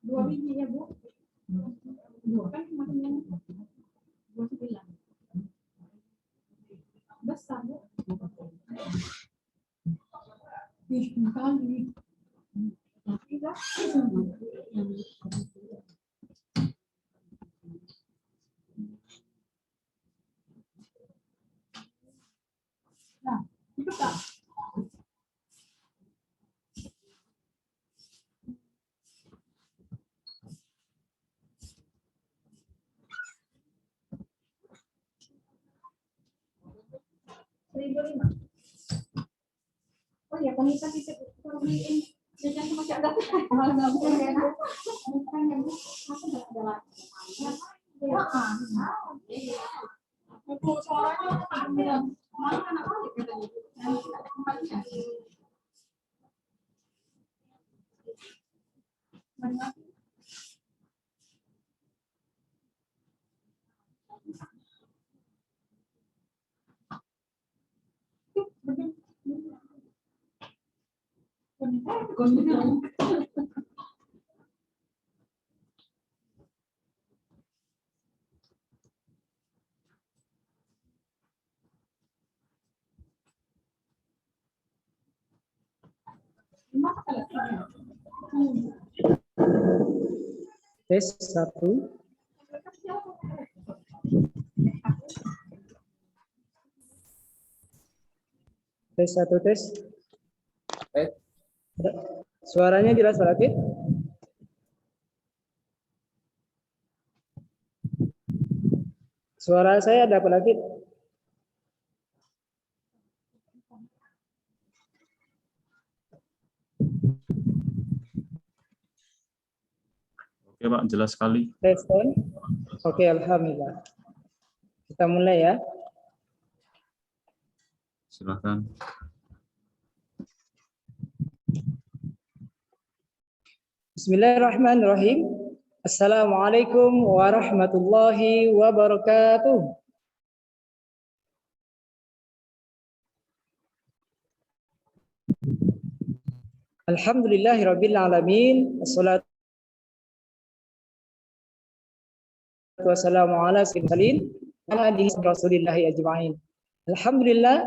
Dua biji ya Bu? Dua kan maksudnya 29. Besar Bu. Kali. Nah, itu tak. $1.500. Oh ya, pemirsa titip beliin jajan sama Cak Gat. Kalau nggak bisa enak, bukan yang aku nggak ada lagi. Itu suaranya mana anak balik katanya. Nanti ada kembalinya. Tes 1. Tes 1 tes. Suaranya jelas Pak Rakit? Suara saya ada Pak Rakit? Oke Pak, jelas sekali. Tes on. Oke, alhamdulillah. Kita mulai ya. Silakan. Bismillahirrahmanirrahim. Assalamualaikum warahmatullahi wabarakatuh. Alhamdulillahirabbil alamin. Wassalatu wassalamu ala sayyidil ala alihi rasulillahi ajma'in. Alhamdulillah.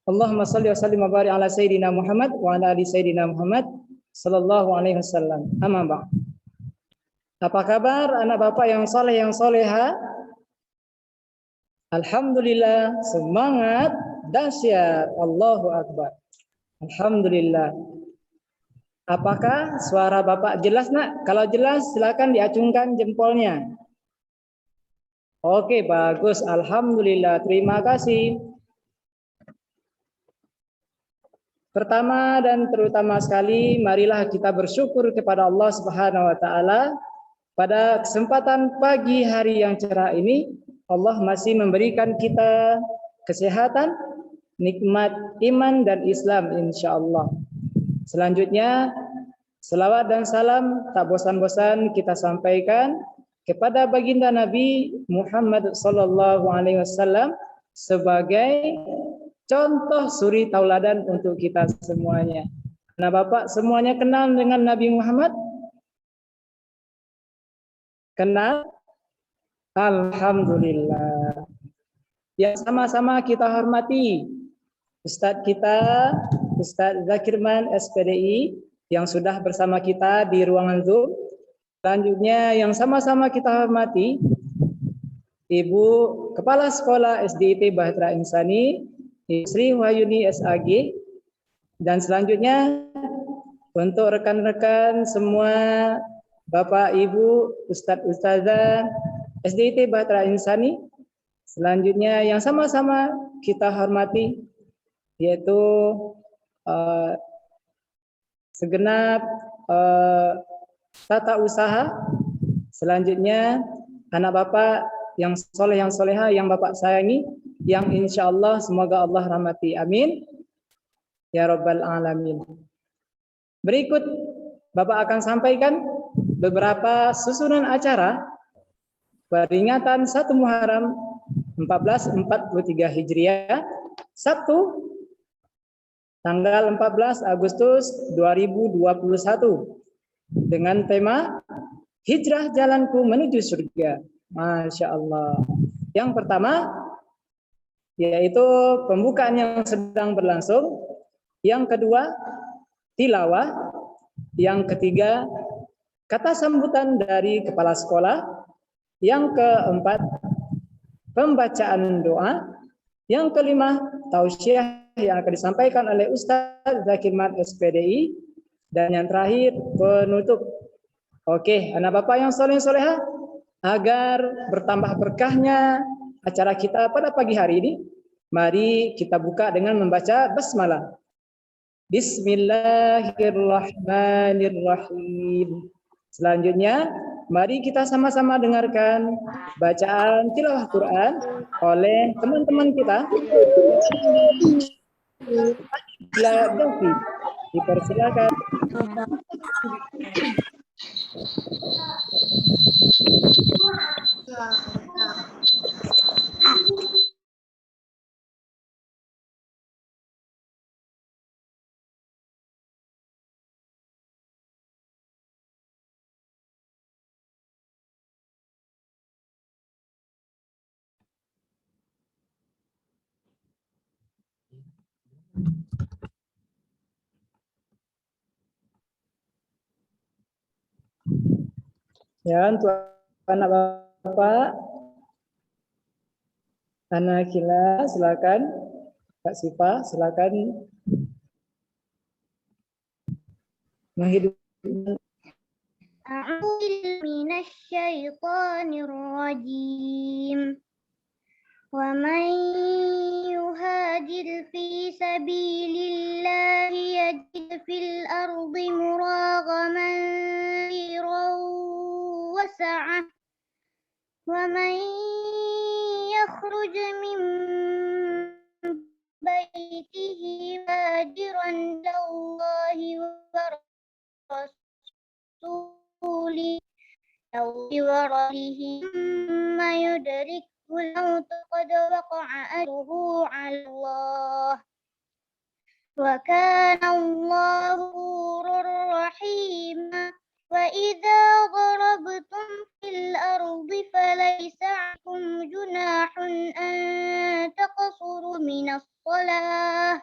Allahumma shalli wa sallim wa barik ala sayyidina Muhammad wa ala ali sayyidina Muhammad sallallahu alaihi wasallam. Amma ba'd. Apa kabar anak Bapak yang saleh yang soleha? Alhamdulillah, semangat, dahsyat, Allahu akbar. Alhamdulillah. Apakah suara Bapak jelas, Nak? Kalau jelas, silakan diacungkan jempolnya. Oke, bagus. Alhamdulillah. Terima kasih. Pertama dan terutama sekali, marilah kita bersyukur kepada Allah Subhanahu wa taala pada kesempatan pagi hari yang cerah ini. Allah masih memberikan kita kesehatan, nikmat iman dan Islam insyaallah. Selanjutnya, selawat dan salam tak bosan-bosan kita sampaikan kepada baginda Nabi Muhammad sallallahu alaihi wasallam sebagai contoh suri tauladan untuk kita semuanya. Nah, Bapak semuanya kenal dengan Nabi Muhammad? Kenal? Alhamdulillah. Yang sama-sama kita hormati Ustadz kita, Ustadz Zakirman SPDI yang sudah bersama kita di ruangan Zoom. Selanjutnya yang sama-sama kita hormati Ibu Kepala Sekolah SDIT Bahtera Insani, Sri Wahyuni SAG. Dan selanjutnya untuk rekan-rekan semua Bapak Ibu Ustadz Ustazah SDIT Bahtera Insani, selanjutnya yang sama-sama kita hormati yaitu segenap tata usaha, selanjutnya anak Bapak yang soleh yang soleha yang Bapak sayangi, yang insya Allah semoga Allah rahmati, amin ya rabbal alamin. Berikut Bapak akan sampaikan beberapa susunan acara peringatan 1 Muharram 1443 Hijriah, Sabtu tanggal 14 Agustus 2021 dengan tema Hijrah Jalanku Menuju Surga. Masya Allah. Yang pertama yaitu pembukaan yang sedang berlangsung. Yang kedua tilawah. Yang ketiga kata sambutan dari kepala sekolah. Yang keempat pembacaan doa. Yang kelima tausiah yang akan disampaikan oleh Ustadz Zakirman SPDI. Dan yang terakhir penutup. Oke, anak Bapak yang soleh soleha, agar bertambah berkahnya acara kita pada pagi hari ini, mari kita buka dengan membaca basmalah. Bismillahirrahmanirrahim. Selanjutnya, mari kita sama-sama dengarkan bacaan tilawah Quran oleh teman-teman kita. Dipersilakan. Ya, untuk anak Bapak, anak Kila, silakan. Kak Sipa, silakan menghidupkan. A'udzu minasyaitonir rajim. Wa man yuhajir fi sabilillahi yajid fil ardi muragaman وسعة ومن يخرج من بيته هاجرا إلى الله ورسوله ثم يدركه الموت قد وقع أجره على الله وكان الله غفورا رحيما وإذا ضربتم في الأرض فليس عليكم جناح أن تقصروا من الصلاة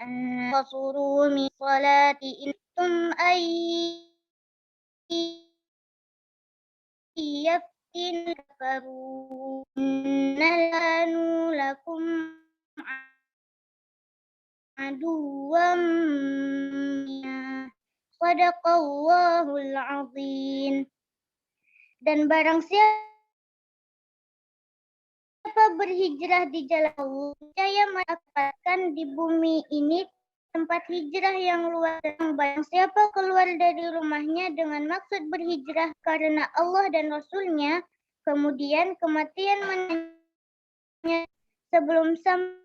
إن كنتم أن يفتن كفروا إن كانوا لكم aduwam sadaqallahul azim. Dan barang siapa berhijrah di jalan Allah, saya mendapatkan di bumi ini tempat hijrah yang luas. Barang siapa keluar dari rumahnya dengan maksud berhijrah karena Allah dan Rasulnya, Kemudian kematian menanya sebelum sampai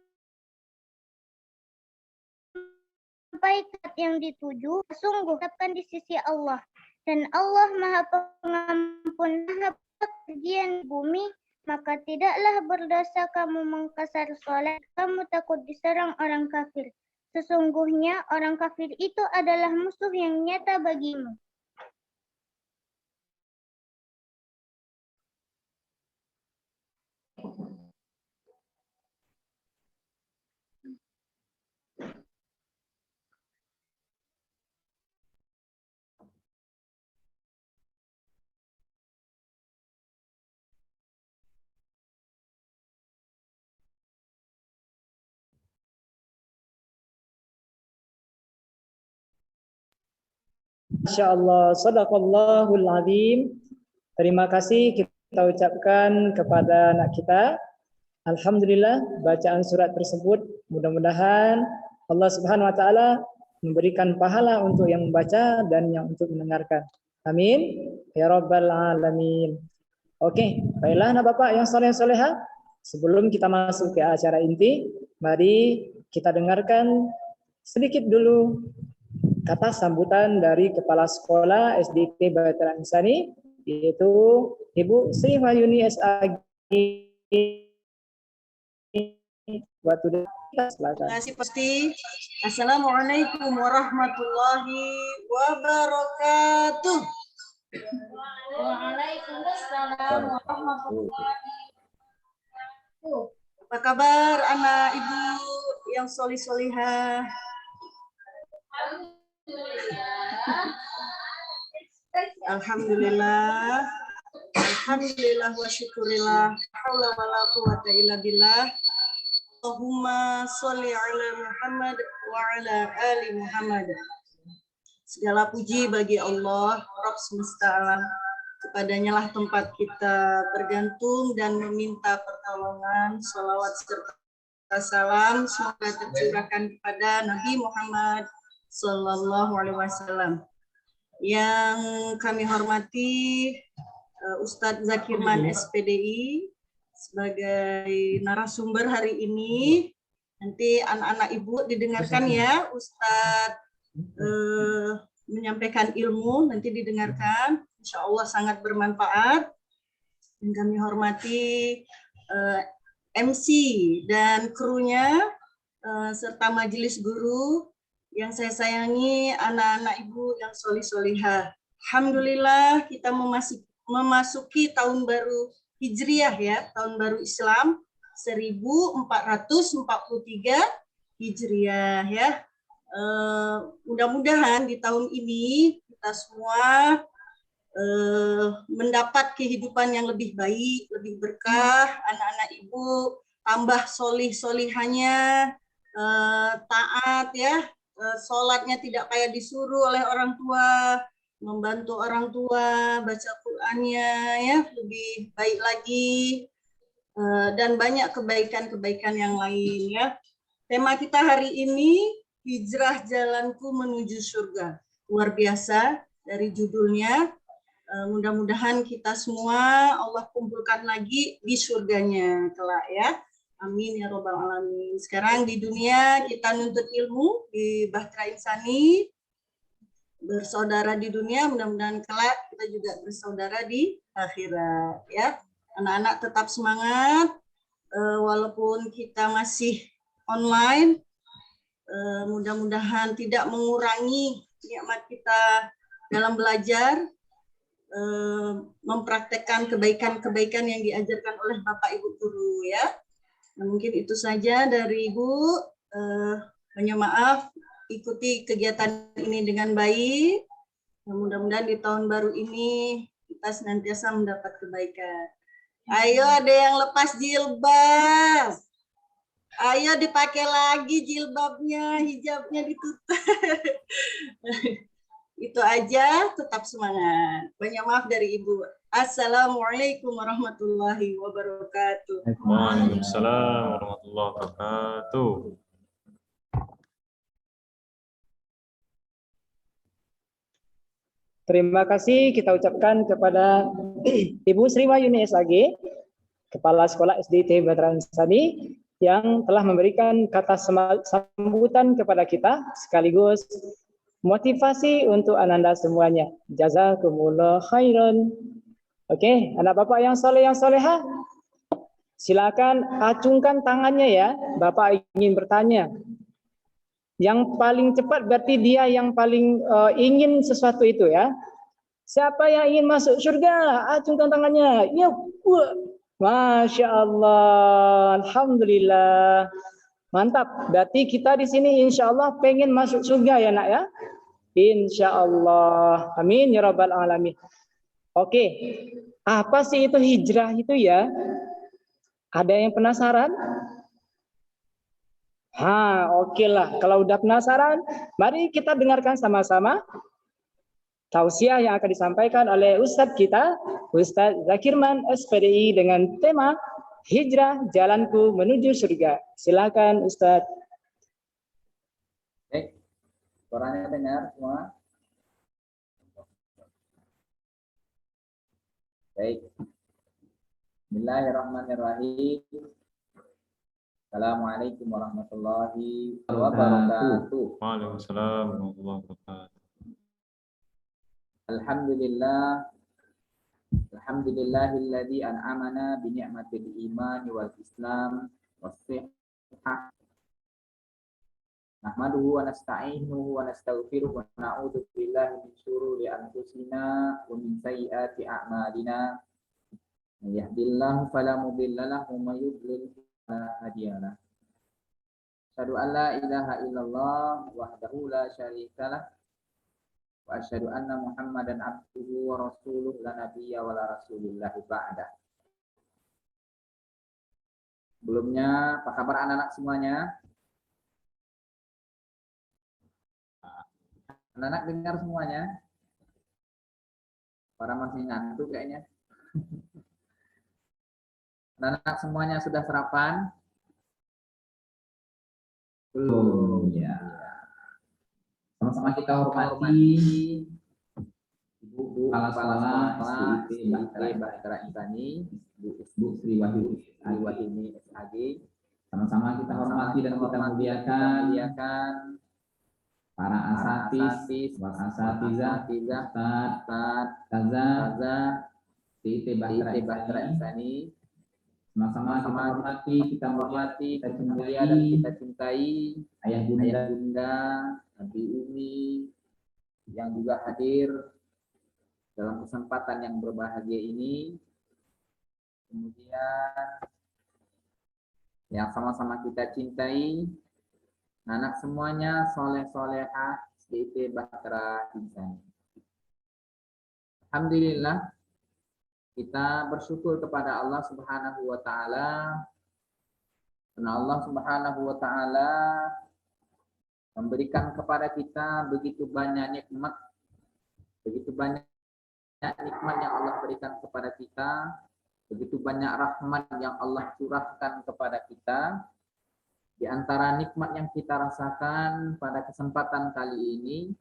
tempat yang dituju, sungguh tetapkan di sisi Allah. Dan Allah Maha Pengampun, Maha Pengajian bumi, maka tidaklah berdosa kamu mengkasar sholat, kamu takut diserang orang kafir. Sesungguhnya orang kafir itu adalah musuh yang nyata bagimu. Insyaallah, sadaqallahul azim. Terima kasih kita ucapkan kepada anak kita. Alhamdulillah bacaan surat tersebut mudah-mudahan Allah Subhanahu wa taala memberikan pahala untuk yang membaca dan yang untuk mendengarkan. Amin ya rabbal alamin. Oke, baiklah anak Bapak yang saleh soleha, sebelum kita masuk ke acara inti, mari kita dengarkan sedikit dulu kata sambutan dari Kepala Sekolah SDIT Bahtera Insani, yaitu Ibu Sri Wahyuni SAG. Waktu Terima kasih pasti. Assalamualaikum warahmatullahi wabarakatuh. Waalaikumsalam warahmatullahi wabarakatuh. Apa kabar anak ibu yang solih-solihah? Alhamdulillah. Alhamdulillah wa syukurillah. Haula wala quwata illa billah. Allahumma sholli ala Muhammad wa ala ali Muhammad. Segala puji bagi Allah, Rabb semesta alam. Kepadanya lah tempat kita bergantung dan meminta pertolongan. Salawat serta salam semoga tercurahkan kepada Nabi Muhammad Sallallahu Alaihi Wasallam. Yang kami hormati Ustadz Zakirman SPDI sebagai narasumber hari ini. Nanti anak-anak ibu didengarkan ya, Ustadz menyampaikan ilmu, nanti didengarkan. Insya Allah sangat bermanfaat. Dan kami hormati MC dan krunya serta majelis guru yang saya sayangi, anak-anak ibu yang solih-solihah. Alhamdulillah kita memasuki tahun baru Hijriah ya, tahun baru Islam 1443 Hijriah ya. Mudah-mudahan di tahun ini kita semua mendapat kehidupan yang lebih baik, lebih berkah, anak-anak ibu tambah solih-solihanya, taat ya, sholatnya tidak kayak disuruh oleh orang tua, membantu orang tua, baca Qur'annya ya lebih baik lagi, dan banyak kebaikan-kebaikan yang lain ya. Tema kita hari ini hijrah jalanku menuju surga. Luar biasa dari judulnya. Mudah-mudahan kita semua Allah kumpulkan lagi di surganya kelak ya. Amin ya robbal alamin. Sekarang di dunia kita nuntut ilmu di Bahtera Insani, bersaudara di dunia, mudah-mudahan kelak kita juga bersaudara di akhirat ya. Anak-anak tetap semangat walaupun kita masih online, mudah-mudahan tidak mengurangi nikmat kita dalam belajar, mempraktekkan kebaikan-kebaikan yang diajarkan oleh Bapak Ibu guru ya. Nah, mungkin itu saja dari Ibu. Hanya maaf, ikuti kegiatan ini dengan baik. Mudah-mudahan di tahun baru ini kita senantiasa mendapat kebaikan. Ayo ada yang lepas jilbab. Ayo dipakai lagi jilbabnya, hijabnya ditutup. Itu aja, tetap semangat. Banyak maaf dari Ibu. Assalamualaikum warahmatullahi wabarakatuh. Waalaikumsalam warahmatullahi wabarakatuh. Terima kasih kita ucapkan kepada Ibu Sri Wahyuni SAG, Kepala Sekolah SDIT Bahtera Insani, yang telah memberikan kata sambutan kepada kita sekaligus motivasi untuk Ananda semuanya. Jazakumullah khairan. Oke, anak Bapak yang soleh yang soleha, silakan acungkan tangannya ya. Bapak ingin bertanya. Yang paling cepat berarti dia yang paling ingin sesuatu itu ya. Siapa yang ingin masuk surga? Acungkan tangannya. Ya, Masya Allah, Alhamdulillah. Mantap. Berarti kita di sini insya Allah pengen masuk surga ya nak ya. Insya Allah. Amin ya Rabbal Alamin. Oke. Apa sih itu hijrah itu ya? Ada yang penasaran? Oke lah. Kalau udah penasaran, mari kita dengarkan sama-sama tausiah yang akan disampaikan oleh Ustadz kita, Ustadz Zakirman SPDI dengan tema Hijrah Jalanku Menuju Surga. Silakan Ustadz. Baik, suaranya dengar semua? Baik. Bismillahirrahmanirrahim. Assalamualaikum warahmatullahi wabarakatuh. Waalaikumsalam warahmatullahi wabarakatuh. Alhamdulillahilladzi an'amana bi ni'matil iman wal islam was sihhah. Nahmaduhu wa nasta'inuhu wa nastaghfiruhu wa na'udzu billahi min syururi anfusina wa min sayyiati a'malina. May yahdihillahu fala mudilla lahu wa may yudlil fala hadiya lahu. Asyhadu an la ilaha illallah wahdahu la syarikalah wa asyhadu anna Muhammadan abduhu wa rasuluh la nabiyya wa la rasulillah ba'da. Sebelumnya, apa kabar anak-anak semuanya? Anak-anak dengar semuanya? Para masih ngantuk kayaknya. Anak-anak semuanya sudah sarapan? Belum, ya. Sama-sama kita hormati Ibu Kepala Sekolah SDIT Bahtera Insani, Bu Sri Wahyuni SAG. Sama-sama kita hormati dan kita muliakan para asatidz, asatizah, Ustaz, SDIT Bahtera Insani. Sama-sama kita hormati, kita mulia dan kita cintai ayah bunda, Nabi Umi yang juga hadir dalam kesempatan yang berbahagia ini. Kemudian yang sama-sama kita cintai anak semuanya soleh-solehah SDIT Bahtera Insani. Alhamdulillah, kita bersyukur kepada Allah Subhanahu wa taala karena Allah Subhanahu wa taala memberikan kepada kita begitu banyak nikmat yang Allah berikan kepada kita, begitu banyak rahmat yang Allah curahkan kepada kita. Di antara nikmat yang kita rasakan pada kesempatan kali ini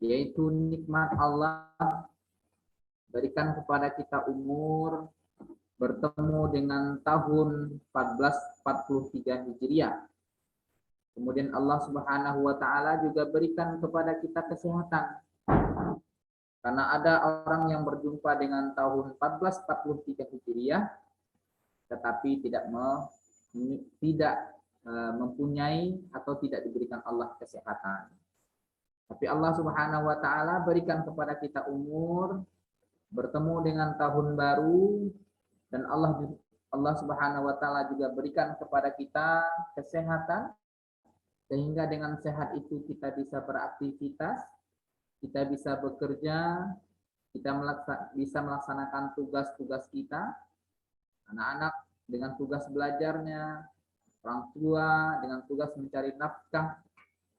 yaitu nikmat Allah berikan kepada kita umur bertemu dengan tahun 1443 Hijriah. Kemudian Allah Subhanahu wa taala juga berikan kepada kita kesehatan. Karena ada orang yang berjumpa dengan tahun 1443 Hijriah tetapi tidak mempunyai atau tidak diberikan Allah kesehatan. Tapi Allah Subhanahu wa taala berikan kepada kita umur bertemu dengan tahun baru dan Allah Subhanahu wa taala juga berikan kepada kita kesehatan sehingga dengan sehat itu kita bisa beraktivitas, kita bisa bekerja, kita bisa melaksanakan tugas-tugas kita. Anak-anak dengan tugas belajarnya, orang tua dengan tugas mencari nafkah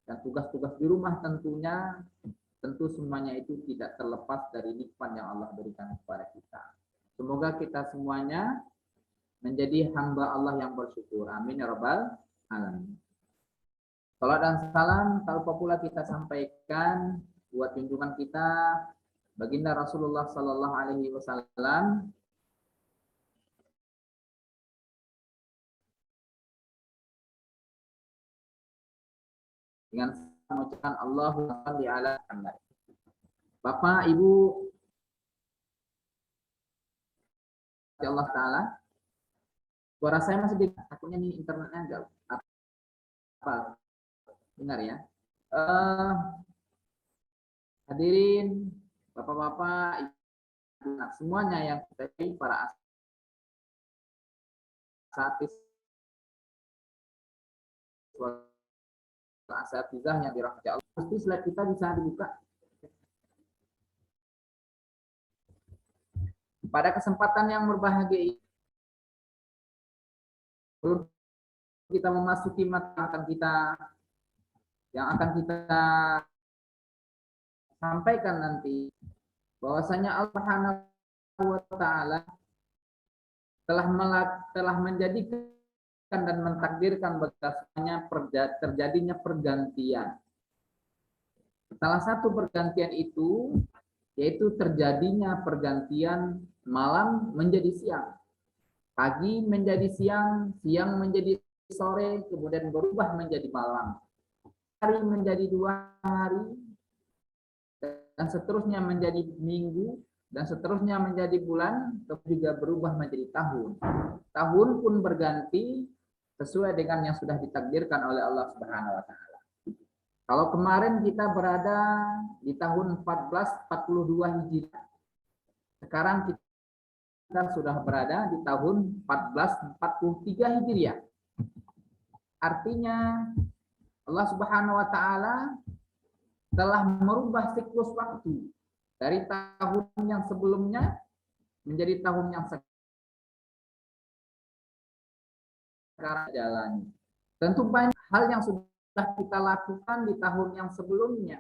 dan tugas-tugas di rumah tentu semuanya itu tidak terlepas dari nikmat yang Allah berikan kepada kita. Semoga kita semuanya menjadi hamba Allah yang bersyukur. Amin ya Rabbal Alamin. Salam dan salam tak lupa pula kita sampaikan buat junjungan kita Baginda Rasulullah Sallallahu Alaihi Wasallam dengan mengucapkan Allahumma shalli ala Muhammad. Bapak, Ibu, Allah Ta'ala, suara saya masih dengar, takutnya nih internetnya enggak apa dengar ya. Hadirin, Bapak-bapak, Ibu, semuanya yang kita para asatidz asatizah yang dirahmati Allah. Pasti slide kita bisa dibuka. Pada kesempatan yang berbahagia ini, kita memasuki mata yang akan kita sampaikan nanti, bahwasanya Allah Subhanahu wa Ta'ala telah menjadikan dan mentakdirkan berdasarnya terjadinya pergantian. Salah satu pergantian itu yaitu terjadinya pergantian malam menjadi siang, pagi menjadi siang, siang menjadi sore, kemudian berubah menjadi malam, hari menjadi 2 hari, dan seterusnya menjadi minggu, dan seterusnya menjadi bulan, juga berubah menjadi tahun. Tahun pun berganti sesuai dengan yang sudah ditakdirkan oleh Allah Subhanahu wa Ta'ala. Kalau kemarin kita berada di tahun 1442 Hijriah, sekarang kita sudah berada di tahun 1443 Hijriah. Artinya Allah Subhanahu wa Ta'ala telah merubah siklus waktu dari tahun yang sebelumnya menjadi tahun yang sekarang jalani. Tentu banyak hal yang sudah kita lakukan di tahun yang sebelumnya.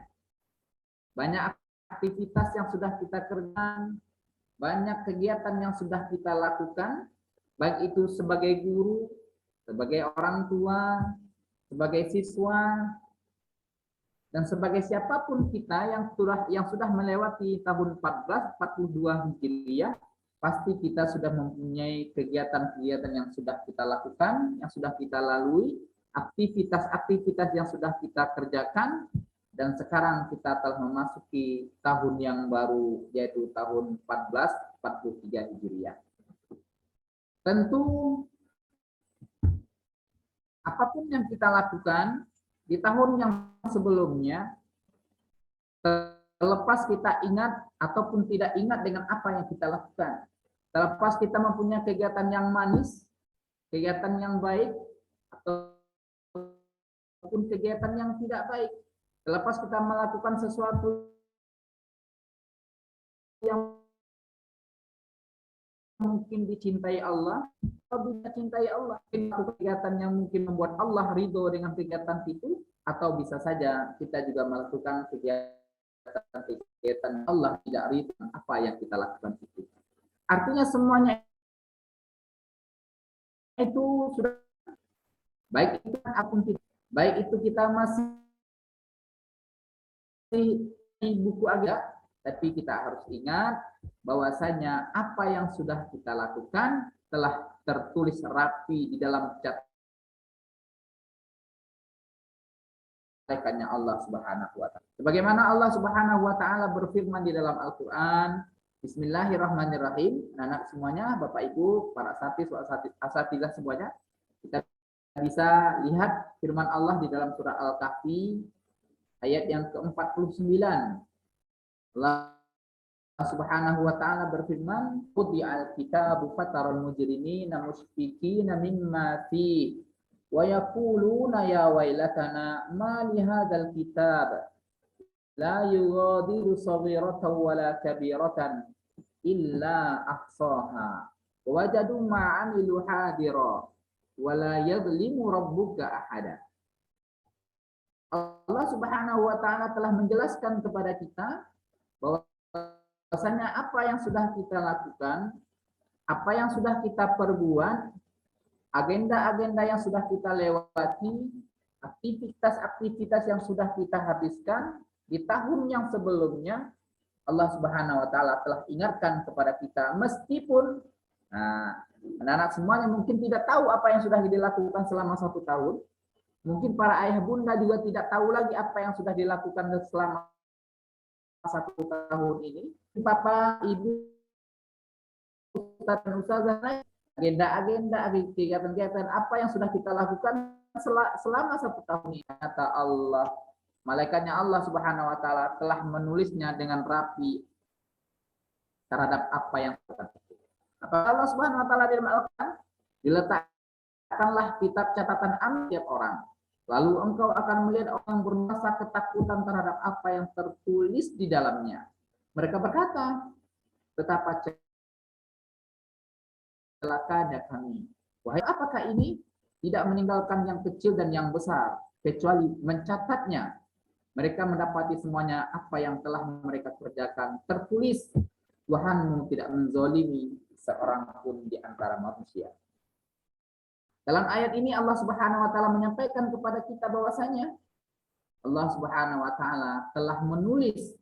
Banyak aktivitas yang sudah kita kerjakan, banyak kegiatan yang sudah kita lakukan, baik itu sebagai guru, sebagai orang tua, sebagai siswa, dan sebagai siapapun kita yang sudah melewati tahun 1442 Hijriah, pasti kita sudah mempunyai kegiatan-kegiatan yang sudah kita lakukan, yang sudah kita lalui, aktivitas-aktivitas yang sudah kita kerjakan, dan sekarang kita telah memasuki tahun yang baru, yaitu tahun 1443 Hijriah. Tentu apapun yang kita lakukan di tahun yang sebelumnya, terlepas kita ingat ataupun tidak ingat dengan apa yang kita lakukan, terlepas kita mempunyai kegiatan yang manis, kegiatan yang baik, ataupun kegiatan yang tidak baik, terlepas kita melakukan sesuatu yang mungkin dicintai Allah atau tidak cintai Allah, kegiatan yang mungkin membuat Allah ridho dengan kegiatan itu, atau bisa saja kita juga melakukan kegiatan Allah tidak ridho dengan apa yang kita lakukan itu. Artinya semuanya itu sudah baik itu apapun tidak, baik itu kita masih di buku agama, tapi kita harus ingat bahwasanya apa yang sudah kita lakukan telah tertulis rapi di dalam catatannya Allah Subhanahu wa Ta'ala. Sebagaimana Allah Subhanahu wa Ta'ala berfirman di dalam Al-Qur'an, Bismillahirrahmanirrahim. Anak semuanya, Bapak Ibu, para asatidz semuanya, kita bisa lihat firman Allah di dalam surah Al-Kahfi ayat yang ke-49. Allah Subhanahu wa Ta'ala berfirman, "Qudi'al kitabu fataral mujrimina mushfiqina mimma fi wa yaquluna ya wailatana ma li hadzal kitab la yughadiru shaghiratan wala kabiratan illa ahsaha wa wajadu ma 'amilu hadira wa la yadhlimu rabbuka ahada." Allah Subhanahu wa Ta'ala telah menjelaskan kepada kita bahwa bahwasanya apa yang sudah kita lakukan, apa yang sudah kita perbuat, agenda-agenda yang sudah kita lewati, aktivitas-aktivitas yang sudah kita habiskan di tahun yang sebelumnya, Allah Subhanahu wa taala telah ingatkan kepada kita, meskipun anak-anak semuanya mungkin tidak tahu apa yang sudah dilakukan selama 1 tahun. Mungkin para ayah bunda juga tidak tahu lagi apa yang sudah dilakukan selama 1 tahun ini. Papa, ibu, ustaz dan ustazah, agenda-agenda, kegiatan-kegiatan apa yang sudah kita lakukan selama 1 tahun ini. Kata Allah, malaikatnya Allah Subhanahu wa taala telah menulisnya dengan rapi terhadap apa yang kita lakukan. Apa Allah Subhanahu wa taala di dalam Al-Qur'an, diletakkanlah kitab catatan amal tiap orang. Lalu engkau akan melihat orang bermerasa ketakutan terhadap apa yang tertulis di dalamnya. Mereka berkata, betapa celakanya kami. Wahai, apakah ini? Tidak meninggalkan yang kecil dan yang besar, kecuali mencatatnya. Mereka mendapati semuanya apa yang telah mereka kerjakan tertulis. Tuhanmu tidak menzolimi seorang pun di antara manusia. Dalam ayat ini Allah Subhanahu wa taala menyampaikan kepada kita bahwasanya Allah Subhanahu wa taala telah menulis,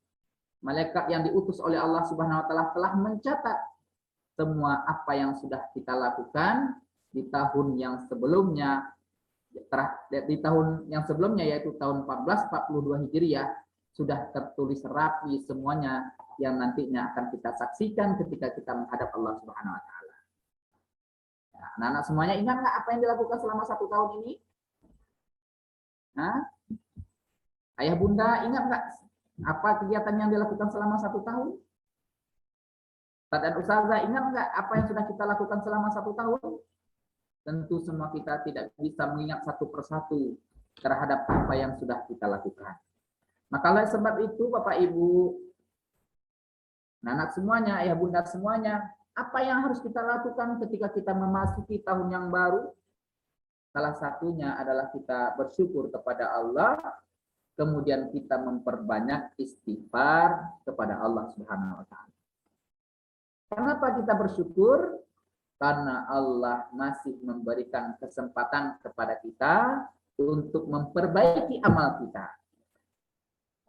malaikat yang diutus oleh Allah Subhanahu wa taala telah mencatat semua apa yang sudah kita lakukan di tahun yang sebelumnya, yaitu tahun 1442 Hijriah, sudah tertulis rapi semuanya yang nantinya akan kita saksikan ketika kita menghadap Allah Subhanahu wa taala. Anak-anak semuanya ingat nggak apa yang dilakukan selama 1 tahun ini? Ayah bunda ingat nggak apa kegiatan yang dilakukan selama 1 tahun? Ustaz dan ustazah ingat nggak apa yang sudah kita lakukan selama 1 tahun? Tentu semua kita tidak bisa mengingat satu persatu terhadap apa yang sudah kita lakukan. Maka oleh sebab itu Bapak Ibu, anak semuanya, ayah bunda semuanya, apa yang harus kita lakukan ketika kita memasuki tahun yang baru? Salah satunya adalah kita bersyukur kepada Allah, kemudian kita memperbanyak istighfar kepada Allah Subhanahu wa taala. Kenapa kita bersyukur? Karena Allah masih memberikan kesempatan kepada kita untuk memperbaiki amal kita.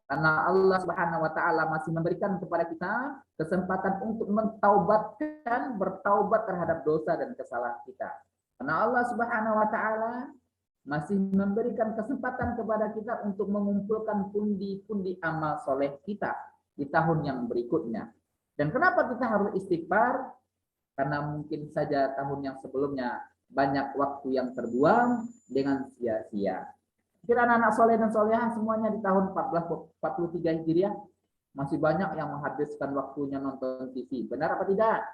Karena Allah Subhanahu wa taala masih memberikan kepada kita kesempatan untuk bertaubat terhadap dosa dan kesalahan kita. Karena Allah Subhanahu wa taala masih memberikan kesempatan kepada kita untuk mengumpulkan pundi-pundi amal soleh kita di tahun yang berikutnya. Dan kenapa kita harus istighfar? Karena mungkin saja tahun yang sebelumnya banyak waktu yang terbuang dengan sia-sia. Kira anak-anak soleh dan solehah semuanya di tahun 1443 Hijriah masih banyak yang menghabiskan waktunya nonton TV. Benar apa tidak?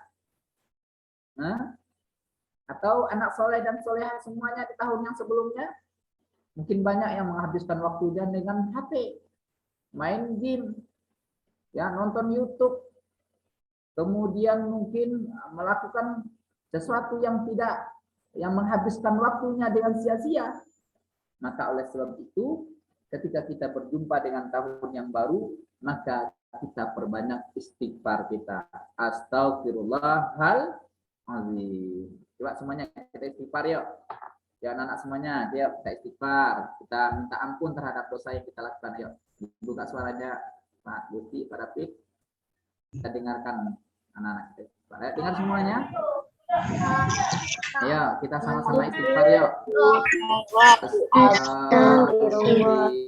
Atau anak soleh dan solehah semuanya di tahun yang sebelumnya mungkin banyak yang menghabiskan waktunya dengan HP, main game, ya, nonton YouTube, kemudian mungkin melakukan sesuatu yang menghabiskan waktunya dengan sia-sia. Maka oleh sebab itu, ketika kita berjumpa dengan tahun yang baru, maka kita perbanyak istighfar kita. Astaghfirullahaladzim. Coba semuanya kita istighfar yuk. Ya anak-anak semuanya, yuk kita istighfar. Kita minta ampun terhadap dosa yang kita lakukan. Yuk, buka suaranya Pak Gusti, Pak David. Kita dengarkan anak-anak kita. Dengar semuanya. Ayo, kita sama-sama istighfar yuk.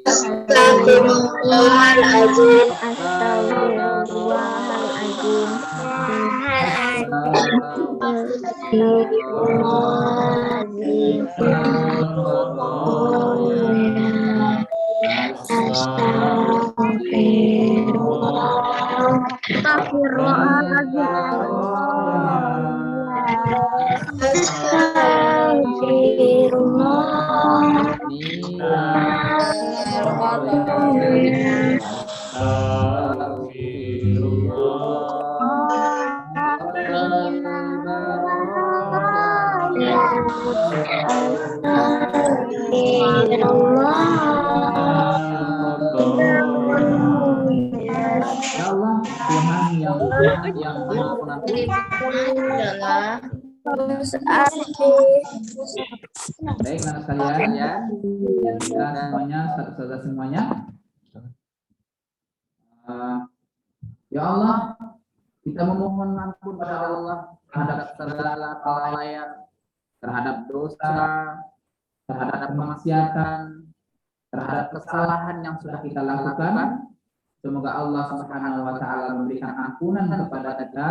Astagfirullahaladzim. Astagfirullahaladzim. Baik, anak sekalian ya. Semuanya, saudara semuanya. Ya Allah, kita memohon ampun pada Allah terhadap segala kelalaian, terhadap dosa, terhadap kemaksiatan, terhadap kesalahan yang sudah kita lakukan. Semoga Allah Subhanahu wa taala memberikan ampunan kepada kita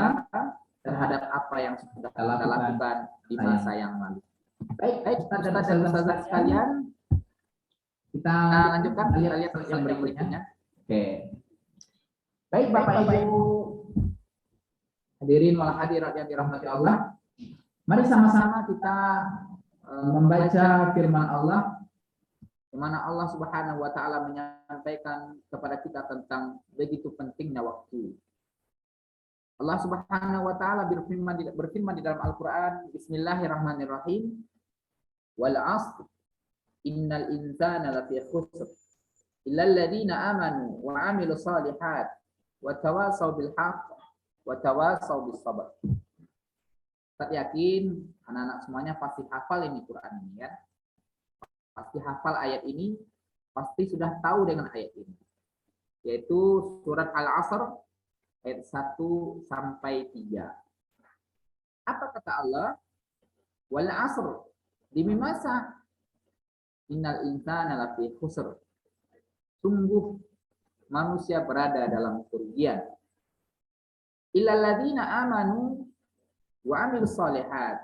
terhadap apa yang sudah kita lakukan di masa yang lalu. Baik, Ustaz dan Ustazah sekalian, kita lanjutkan, kita lihat yang berikutnya. Oke. Baik Bapak Ibu hadirin wal hadirat yang dirahmati Allah, mari sama-sama kita membaca firman Allah, di mana Allah Subhanahu wa taala menyampaikan kepada kita tentang begitu pentingnya waktu. Allah Subhanahu wa taala berfirman di dalam Al-Qur'an, Bismillahirrahmanirrahim. Wal 'asr innal insana lafi khusr illal ladzina amanu wa 'amilus shalihat wa tawasaw bil haqq wa tawasaw bis sabr. Saya yakin anak-anak semuanya pasti hafal ini Quran ini ya. Pasti hafal ayat ini, pasti sudah tahu dengan ayat ini. Yaitu surat Al-'Asr ayat 1 sampai 3. Apa kata Allah? Wal 'asr, demi masa, innal insana lafi khusr. Sungguh manusia berada dalam kerugian. Illal ladzina amanu wa 'amilus shalihat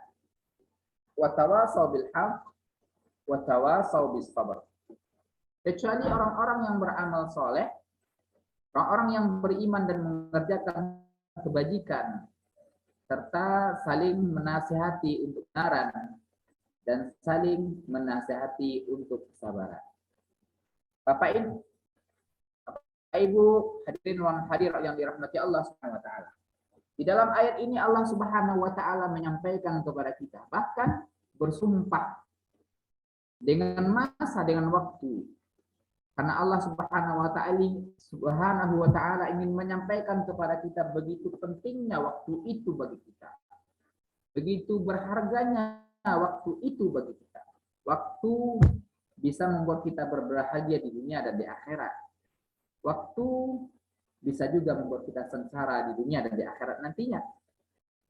wa tawasaw bil haqq wa tawasaw bis sabr. Kecuali orang-orang yang beramal soleh, orang-orang yang beriman dan mengerjakan kebajikan, serta saling menasihati untuk kebenaran dan saling menasihati untuk kesabaran. Bapak Ibu hadirin wal hadirat yang dirahmati Allah Subhanahu wa taala. Di dalam ayat ini Allah Subhanahu wa taala menyampaikan kepada kita, bahkan bersumpah dengan masa, dengan waktu. Karena Allah Subhanahu wa taala ingin menyampaikan kepada kita begitu pentingnya waktu itu bagi kita. Begitu berharganya waktu itu bagi kita. Waktu bisa membuat kita berbahagia di dunia dan di akhirat. Waktu bisa juga membuat kita sengsara di dunia dan di akhirat nantinya.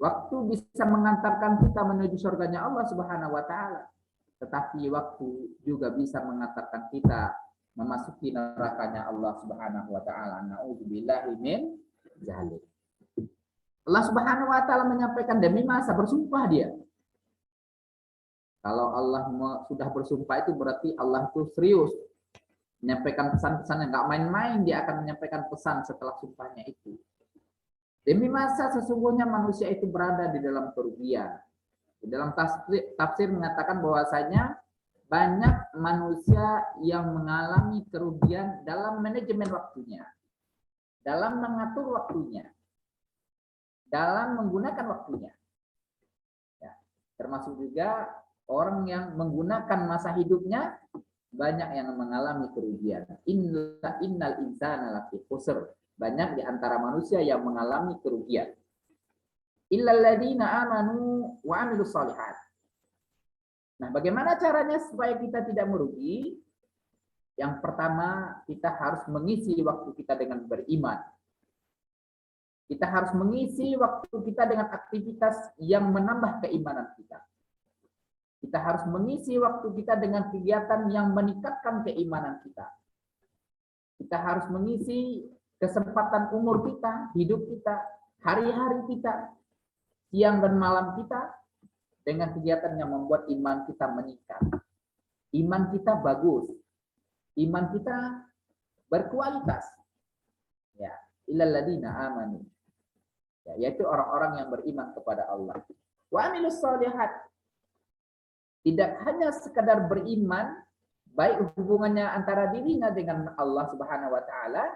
Waktu bisa mengantarkan kita menuju surganya Allah Subhanahu wa taala. Tetapi waktu juga bisa mengantarkan kita memasuki nerakanya Allah Subhanahu wa taala. Nauzubillahi min dzalik. Allah Subhanahu wa taala menyampaikan demi masa, bersumpah dia. Kalau Allah sudah bersumpah itu berarti Allah itu serius. Menyampaikan pesan-pesan yang nggak main-main, dia akan menyampaikan pesan setelah sumpahnya itu. Demi masa sesungguhnya manusia itu berada di dalam kerugian. Di dalam tafsir mengatakan bahwasanya banyak manusia yang mengalami kerugian dalam manajemen waktunya, dalam mengatur waktunya, dalam menggunakan waktunya. Ya, termasuk juga orang yang menggunakan masa hidupnya, banyak yang mengalami kerugian. Innal insana lafi khusr. Banyak di antara manusia yang mengalami kerugian. Illal ladzina amanu wa 'amilus shalihat. Nah, bagaimana caranya supaya kita tidak merugi? Yang pertama, kita harus mengisi waktu kita dengan beriman. Kita harus mengisi waktu kita dengan aktivitas yang menambah keimanan kita. Kita harus mengisi waktu kita dengan kegiatan yang meningkatkan keimanan kita. Kita harus mengisi kesempatan umur kita, hidup kita, hari-hari kita, siang dan malam kita dengan kegiatan yang membuat iman kita meningkat. Iman kita bagus. Iman kita berkualitas. Ya, illal ladzina amanu. Ya, yaitu orang-orang yang beriman kepada Allah. Wa 'amilus shalihat. Tidak hanya sekadar beriman, baik hubungannya antara dirinya dengan Allah Subhanahu wa taala,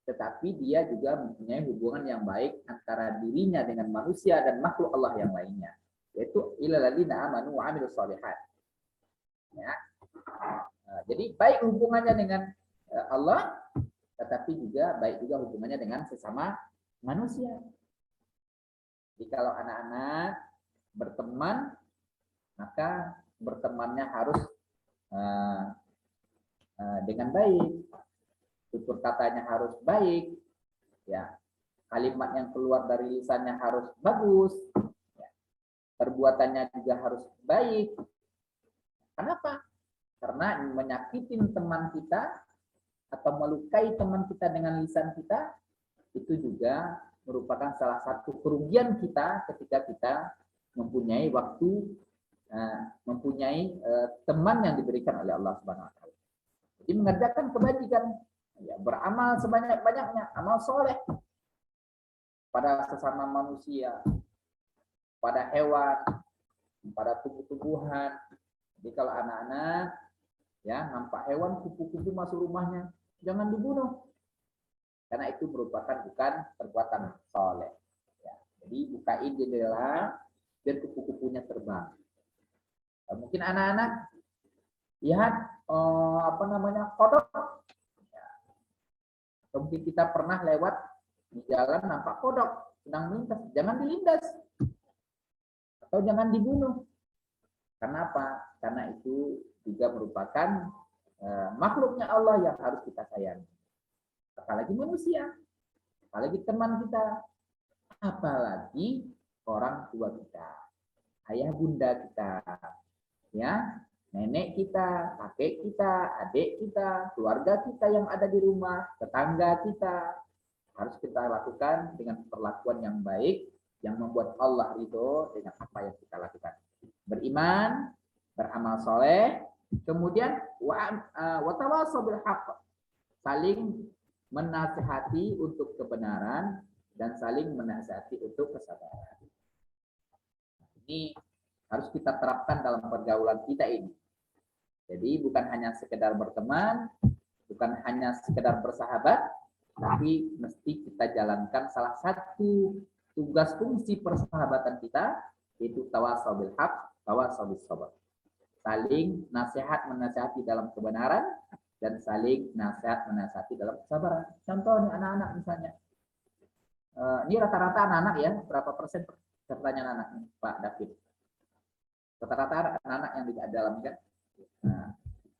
tetapi dia juga mempunyai hubungan yang baik antara dirinya dengan manusia dan makhluk Allah yang lainnya, yaitu illal ladzina amanu wa 'amilus shalihat. Ya. Jadi baik hubungannya dengan Allah, tetapi juga baik juga hubungannya dengan sesama manusia. Jadi kalau anak-anak berteman, maka bertemannya harus dengan baik, tutur katanya harus baik, ya. kalimat yang keluar dari lisannya harus bagus, ya. Perbuatannya juga harus baik. Kenapa? Karena menyakitin teman kita atau melukai teman kita dengan lisan kita itu juga merupakan salah satu kerugian kita ketika kita mempunyai teman yang diberikan oleh Allah Subhanahu wa taala. Jadi mengerjakan kebajikan, ya, beramal sebanyak-banyaknya, amal soleh pada sesama manusia, pada hewan, pada tumbuh-tumbuhan. Jadi kalau anak-anak ya nampak hewan kupu-kupu masuk rumahnya, jangan dibunuh. Karena itu merupakan bukan perbuatan soleh. Ya, jadi bukain jendela biar kupu-kupunya terbang. Mungkin anak-anak lihat kodok. Ya. Atau mungkin kita pernah lewat di jalan nampak kodok sedang melintas, jangan dilindas atau jangan dibunuh. Kenapa? Karena itu juga merupakan makhluknya Allah yang harus kita sayangi. Apalagi manusia, apalagi teman kita, apalagi orang tua kita, ayah bunda kita, ya, nenek kita, kakek kita, adik kita, keluarga kita yang ada di rumah, tetangga kita, harus kita lakukan dengan perlakuan yang baik, yang membuat Allah ridho dengan apa yang kita lakukan. Beriman, beramal soleh, kemudian watawasau bil haqq, saling menasihati untuk kebenaran dan saling menasihati untuk kesabaran. Ini harus kita terapkan dalam pergaulan kita ini. Jadi bukan hanya sekedar berteman, bukan hanya sekedar bersahabat, tapi mesti kita jalankan salah satu tugas fungsi persahabatan kita, yaitu tawasau bil haqq, tawasau bis sabr. Saling nasihat menasihati dalam kebenaran dan saling nasihat menasihati dalam kesabaran. Contoh nih anak-anak misalnya. Ini rata-rata anak-anak ya, berapa persen pesertanya anak-anak nih, Pak David? Rata-rata anak-anak yang di dalam kan. Nah,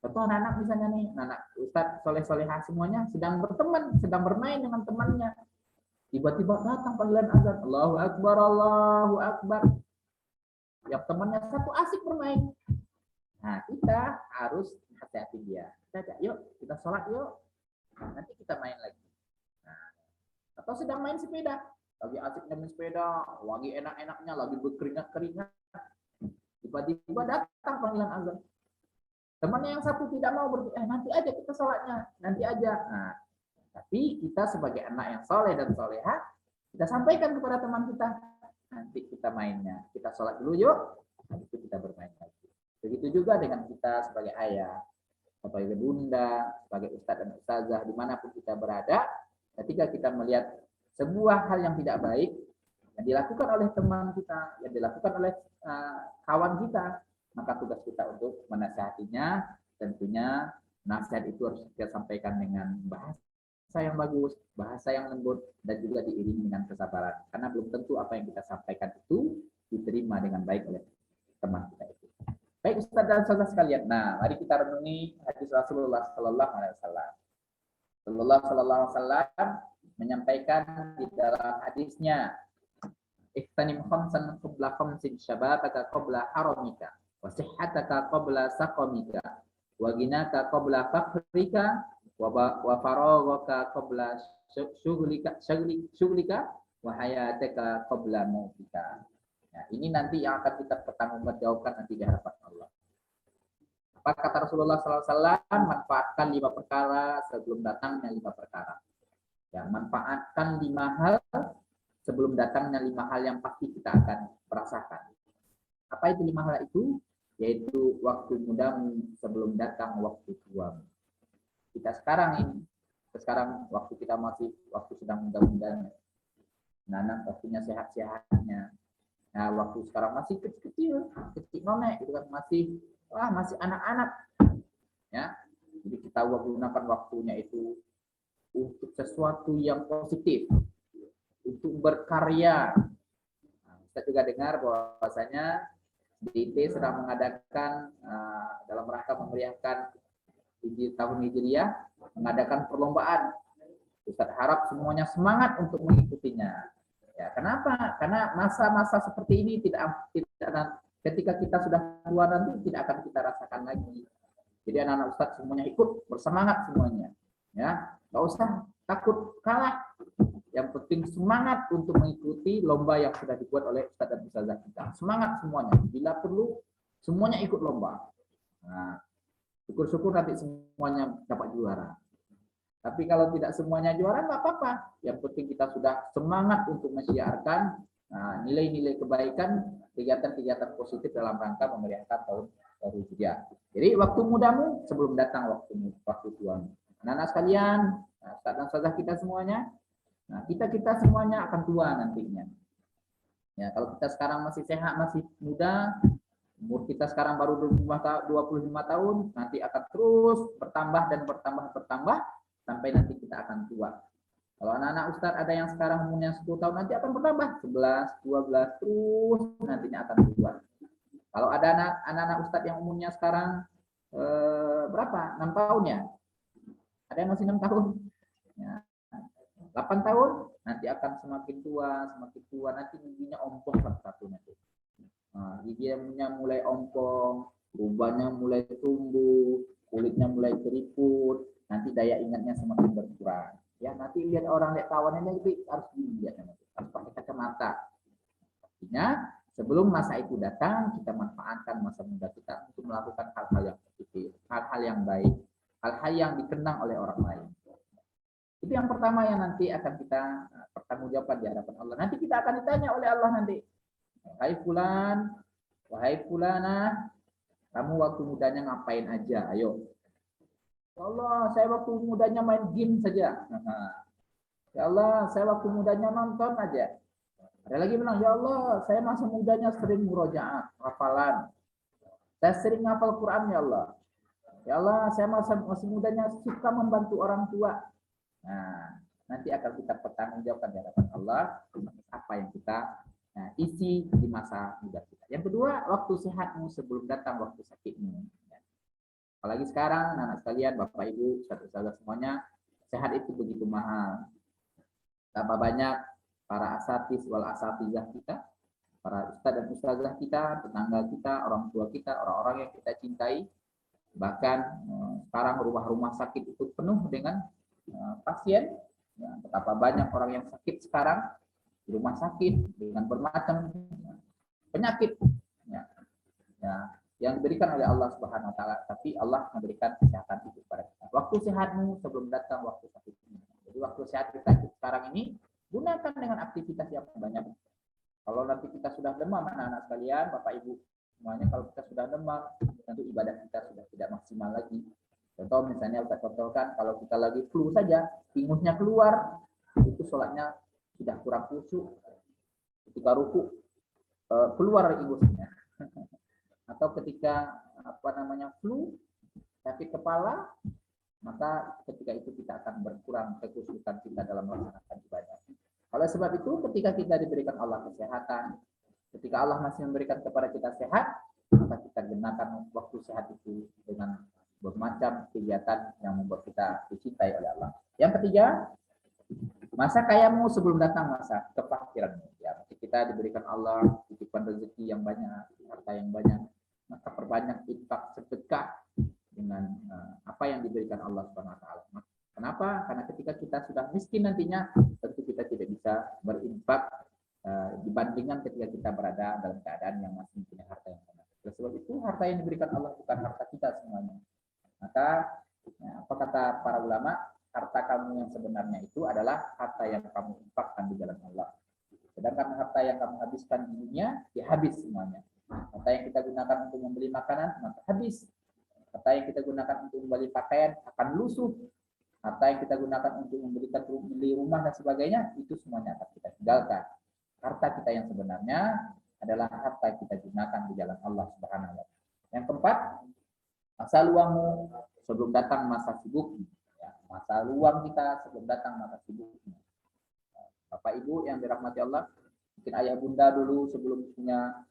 contoh anak-anak misalnya nih, anak Ustadz soleh-solehah semuanya sedang berteman, sedang bermain dengan temannya. Tiba-tiba datang panggilan azan, Allahu Akbar, Allahu Akbar. Yang temannya satu asik bermain. Nah, kita harus hati-hati dia. Kita ajak, yuk kita sholat yuk. Nanti kita main lagi. Nah, atau sedang main sepeda, lagi asik main sepeda, lagi enak-enaknya, lagi berkeringat-keringat. Tiba-tiba datang panggilan azan. Temannya yang satu tidak mau nanti aja kita sholatnya, nanti aja. Nah, tapi kita sebagai anak yang soleh dan soleha, kita sampaikan kepada teman kita, nanti kita mainnya, kita sholat dulu yuk, habis itu kita bermain lagi. Begitu juga dengan kita sebagai ayah, sebagai bunda, sebagai ustadz dan ustazah, dimanapun kita berada, ketika kita melihat sebuah hal yang tidak baik, yang dilakukan oleh teman kita, yang dilakukan oleh kawan kita, maka tugas kita untuk menasihatinya. Tentunya nasihat itu harus kita sampaikan dengan bahasa yang bagus, bahasa yang lembut, dan juga diiringi dengan kesabaran. Karena belum tentu apa yang kita sampaikan itu diterima dengan baik oleh teman kita itu. Baik Ustaz dan Ustazah sekalian. Nah, mari kita renungi hadis Rasulullah Sallallahu Alaihi Wasallam. Rasulullah Sallallahu Alaihi Wasallam menyampaikan di dalam hadisnya, "Ihtanim khamsan qabla khamsin, syababaka qabla haramika, wa sihhataka qabla saqamika, wa ghinaka qabla fakhrika, wa faraghaka qabla syughlika, wa hayataka qabla mautika." Nah, ini nanti yang akan kita pertanggungjawabkan nanti di hadapan Allah. Apa kata Rasulullah SAW? Manfaatkan 5 perkara sebelum datangnya 5 perkara. Ya, manfaatkan 5 hal sebelum datangnya 5 hal yang pasti kita akan merasakan. Apa itu 5 hal itu? Yaitu waktu mudamu sebelum datang waktu tuamu. Kita sekarang waktu kita masih waktu sedang muda-mudanya. Anak waktunya sehat-sehatnya. Nah, waktu sekarang masih kecil nonek, itu kan masih anak-anak, ya. Jadi kita gunakan waktunya itu untuk sesuatu yang positif, untuk berkarya. Nah, kita juga dengar bahwasanya DIT sedang mengadakan dalam rangka memeriahkan tahun Hijriah, mengadakan perlombaan Ustaz harap semuanya semangat untuk mengikutinya. Ya, kenapa? Karena masa-masa seperti ini tidak ketika kita sudah tua nanti tidak akan kita rasakan lagi. Jadi anak-anak Ustaz semuanya ikut, bersemangat semuanya. Ya, nggak usah takut kalah. Yang penting semangat untuk mengikuti lomba yang sudah dibuat oleh Ustaz dan Ustazah kita. Semangat semuanya. Bila perlu semuanya ikut lomba. Nah, syukur-syukur nanti semuanya dapat juara. Tapi kalau tidak semuanya juara nggak apa-apa. Yang penting kita sudah semangat untuk menyiarkan nilai-nilai kebaikan, kegiatan-kegiatan positif dalam rangka memeriahkan tahun baru Hijriah. Jadi waktu mudamu sebelum datang waktu tuamu. Anak-anak sekalian, Ustaz dan Ustazah kita semuanya, kita semuanya akan tua nantinya. Ya, kalau kita sekarang masih sehat, masih muda, umur kita sekarang baru 25 tahun, nanti akan terus bertambah dan bertambah sampai nanti kita akan tua. Kalau anak-anak Ustadz ada yang sekarang umurnya 10 tahun, nanti akan bertambah 11, 12 terus nantinya akan tua. Kalau ada anak-anak Ustadz yang umurnya sekarang berapa? 6 tahun ya? Ada yang masih 6 tahun? Ya. 8 tahun nanti akan semakin tua, nanti giginya ompong satu-satu nanti. Giginya mulai ompong, rubahnya mulai tumbuh, kulitnya mulai keriput, nanti daya ingatnya semakin berkurang. Ya, nanti lihat orang lihat kawannya itu harus dilihat, harus pakai kacamata. Artinya sebelum masa itu datang, kita manfaatkan masa muda kita untuk melakukan hal-hal yang positif, hal-hal yang baik, hal-hal yang dikenang oleh orang lain. Itu yang pertama yang nanti akan kita pertanggungjawabkan di hadapan Allah. Nanti kita akan ditanya oleh Allah nanti. Wahai fulan, wahai fulana, kamu waktu mudanya ngapain aja? Ayo. Ya Allah, saya waktu mudanya main game saja. Ya Allah, saya waktu mudanya nonton aja. Ada lagi bilang, ya Allah, saya masa mudanya sering murojaah, hafalan. Saya sering ngapal Quran, ya Allah. Ya Allah, saya masih mudanya suka membantu orang tua. Nah, nanti akan kita pertanggungjawabkan di hadapan Allah apa yang kita isi di masa muda kita. Yang kedua, waktu sehatmu sebelum datang waktu sakitmu. Apalagi sekarang, anak-anak sekalian, Bapak Ibu, Ustaz-Ustazah semuanya, sehat itu begitu mahal. Tambah banyak para asatiz wal asatizah kita, para ustaz dan ustazah kita, tetangga kita, orang tua kita, orang-orang yang kita cintai. Bahkan sekarang rumah-rumah sakit itu penuh dengan pasien. Ya, betapa banyak orang yang sakit sekarang di rumah sakit dengan bermacam penyakit. Ya, yang diberikan oleh Allah Subhanahu wa taala, tapi Allah memberikan kesehatan itu kepada kita. Waktu sehatmu sebelum datang waktu sakitmu. Jadi waktu sehat kita sekarang ini gunakan dengan aktivitas yang banyak. Kalau nanti kita sudah demam, anak-anak sekalian, Bapak Ibu semuanya, kalau kita sudah demam, tentu ibadah kita sudah tidak maksimal lagi. Contoh misalnya kita contohkan kalau kita lagi flu saja, ingusnya keluar, itu sholatnya sudah kurang khusyuk. Ketika ruku keluar ingusnya. Atau ketika flu sakit kepala, maka ketika itu kita akan berkurang kekhusyukan kita dalam melaksanakan ibadah. Oleh sebab itu, ketika kita diberikan Allah kesehatan, ketika Allah masih memberikan kepada kita sehat, maka kita gunakan waktu sehat itu dengan bermacam kegiatan yang membuat kita dicintai oleh Allah. Yang ketiga, masa kayamu sebelum datang masa kefakiranmu. Ya, kita diberikan Allah titipan rezeki yang banyak, harta yang banyak, maka perbanyak infak sedekah dengan apa yang diberikan Allah Subhanahu wa taala. Kenapa? Karena ketika kita sudah miskin nantinya, tentu kita tidak bisa berinfak dibandingkan ketika kita berada dalam keadaan yang masih punya harta yang banyak. Oleh sebab itu, harta yang diberikan Allah bukan harta kita semuanya. Maka apa kata para ulama, harta kamu yang sebenarnya itu adalah harta yang kamu infakkan di jalan Allah. Sedangkan harta yang kamu habiskan di dunia, ya habis semuanya. Harta yang kita gunakan untuk membeli makanan, maka habis. Harta yang kita gunakan untuk membeli pakaian akan lusuh. Harta yang kita gunakan untuk membeli rumah dan sebagainya, itu semuanya akan kita tinggalkan. Harta kita yang sebenarnya adalah harta yang kita gunakan di jalan Allah Subhanahu wa taala. Yang keempat, masa luangmu sebelum datang masa sibukmu. Ya, masa luang kita sebelum datang masa sibukmu. Bapak Ibu yang dirahmati Allah, mungkin ayah bunda dulu sebelum punya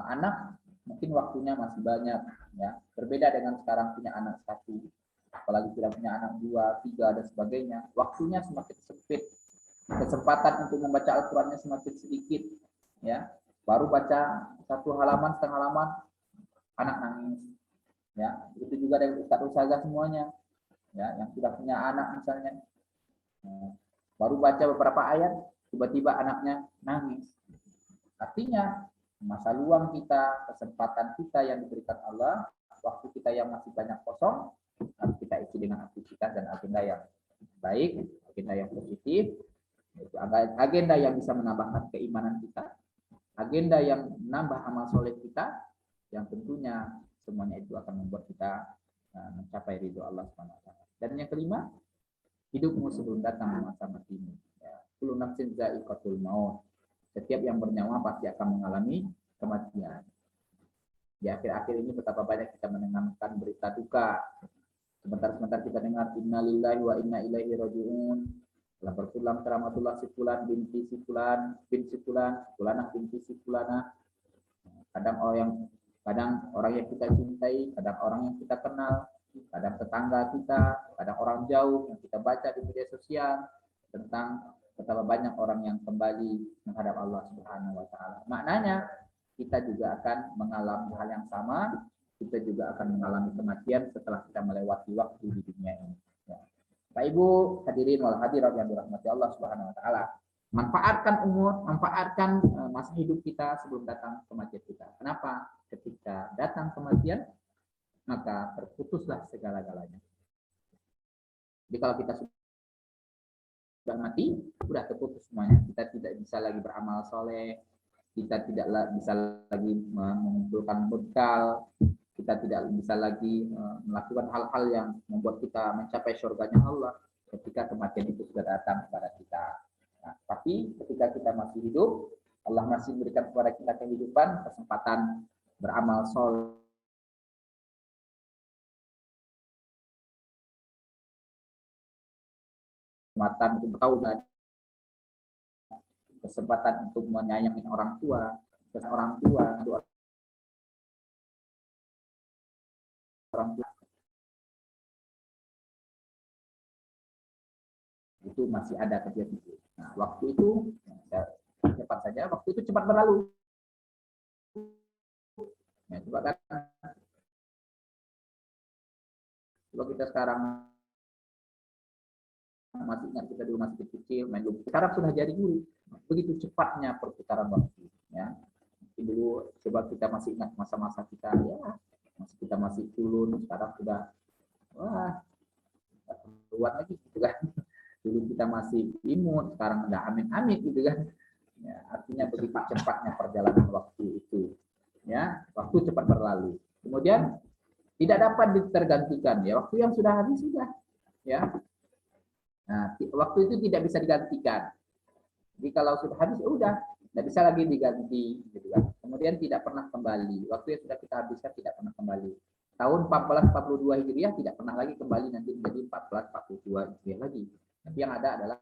anak, mungkin waktunya masih banyak. Ya, berbeda dengan sekarang punya anak satu. apalagi tidak punya anak 2, 3 dan sebagainya, waktunya semakin sempit, kesempatan untuk membaca Al-Qur'annya semakin sedikit, ya. Baru baca 1 halaman, setengah halaman, anak nangis, ya. Itu juga dengan ustaz-ustazah semuanya, ya, yang sudah punya anak misalnya, baru baca beberapa ayat, tiba-tiba anaknya nangis. Artinya masa luang kita, kesempatan kita yang diberikan Allah, waktu kita yang masih banyak kosong, harus kita isi dengan aktivitas dan agenda yang baik, agenda yang positif, yaitu agenda yang bisa menambahkan keimanan kita, agenda yang menambah amal soleh kita, yang tentunya semuanya itu akan membuat kita mencapai ridho Allah SWT. Dan yang kelima, hidupmu sebelum datang masa matimu. Kullu nafsin dha'iqatul maut. Setiap yang bernyawa pasti akan mengalami kematian. Di akhir-akhir ini betapa banyak kita mendengarkan berita duka. Sebentar-sebentar kita dengar innalillahi wa inna ilaihi raji'un. Telah berpulang keramatullah si fulan binti si fulan, bin si fulan, fulanah binti si fulanah. Kadang orang yang kita cintai, kadang orang yang kita kenal, kadang tetangga kita, kadang orang jauh yang kita baca di media sosial tentang betapa banyak orang yang kembali menghadap Allah Subhanahu wa taala. Maknanya kita juga akan mengalami hal yang sama, kita juga akan mengalami kematian setelah kita melewati waktu di dunia ini. Ya. Pak Ibu hadirin wal hadirat yang dirahmati Allah Subhanahu wa taala. Manfaatkan umur, manfaatkan masa hidup kita sebelum datang kematian kita. Kenapa? Ketika datang kematian, maka terputuslah segala-galanya. Jadi kalau kita sudah mati, sudah terputus semuanya. Kita tidak bisa lagi beramal soleh, kita tidak bisa lagi mengumpulkan bekal, kita tidak bisa lagi melakukan hal-hal yang membuat kita mencapai surganya Allah ketika kematian itu sudah datang kepada kita. Nah, tapi ketika kita masih hidup, Allah masih memberikan kepada kita kehidupan, kesempatan beramal soleh, kesempatan untuk bertaubat, kesempatan untuk menyayangi orang tua, itu masih ada kejadian itu. Nah, waktu itu cepat saja, waktu itu cepat berlalu. Ya, coba kita sekarang masih ingat kita dulu masih kecil main lumpur. Sekarang sudah jadi guru. Begitu cepatnya perputaran waktu. Ya, dulu coba kita masih ingat masa-masa kita, ya, kita masih culun. Sekarang sudah keluar lagi, gitu kan. Dulu kita masih imut, sekarang udah amit-amit, gitu kan. Ya, artinya begitu cepatnya perjalanan waktu itu. Ya, waktu cepat berlalu. Kemudian tidak dapat ditergantikan. Ya, waktu yang sudah habis sudah. Ya. Nah, waktu itu tidak bisa digantikan. Jadi kalau sudah habis, ya udah, tidak bisa lagi diganti, gitu kan. Kemudian tidak pernah kembali. Waktu yang sudah kita habiskan tidak pernah kembali. Tahun 1442 Hijriah tidak pernah lagi kembali nanti menjadi 1442 Hijriah lagi. Tapi yang ada adalah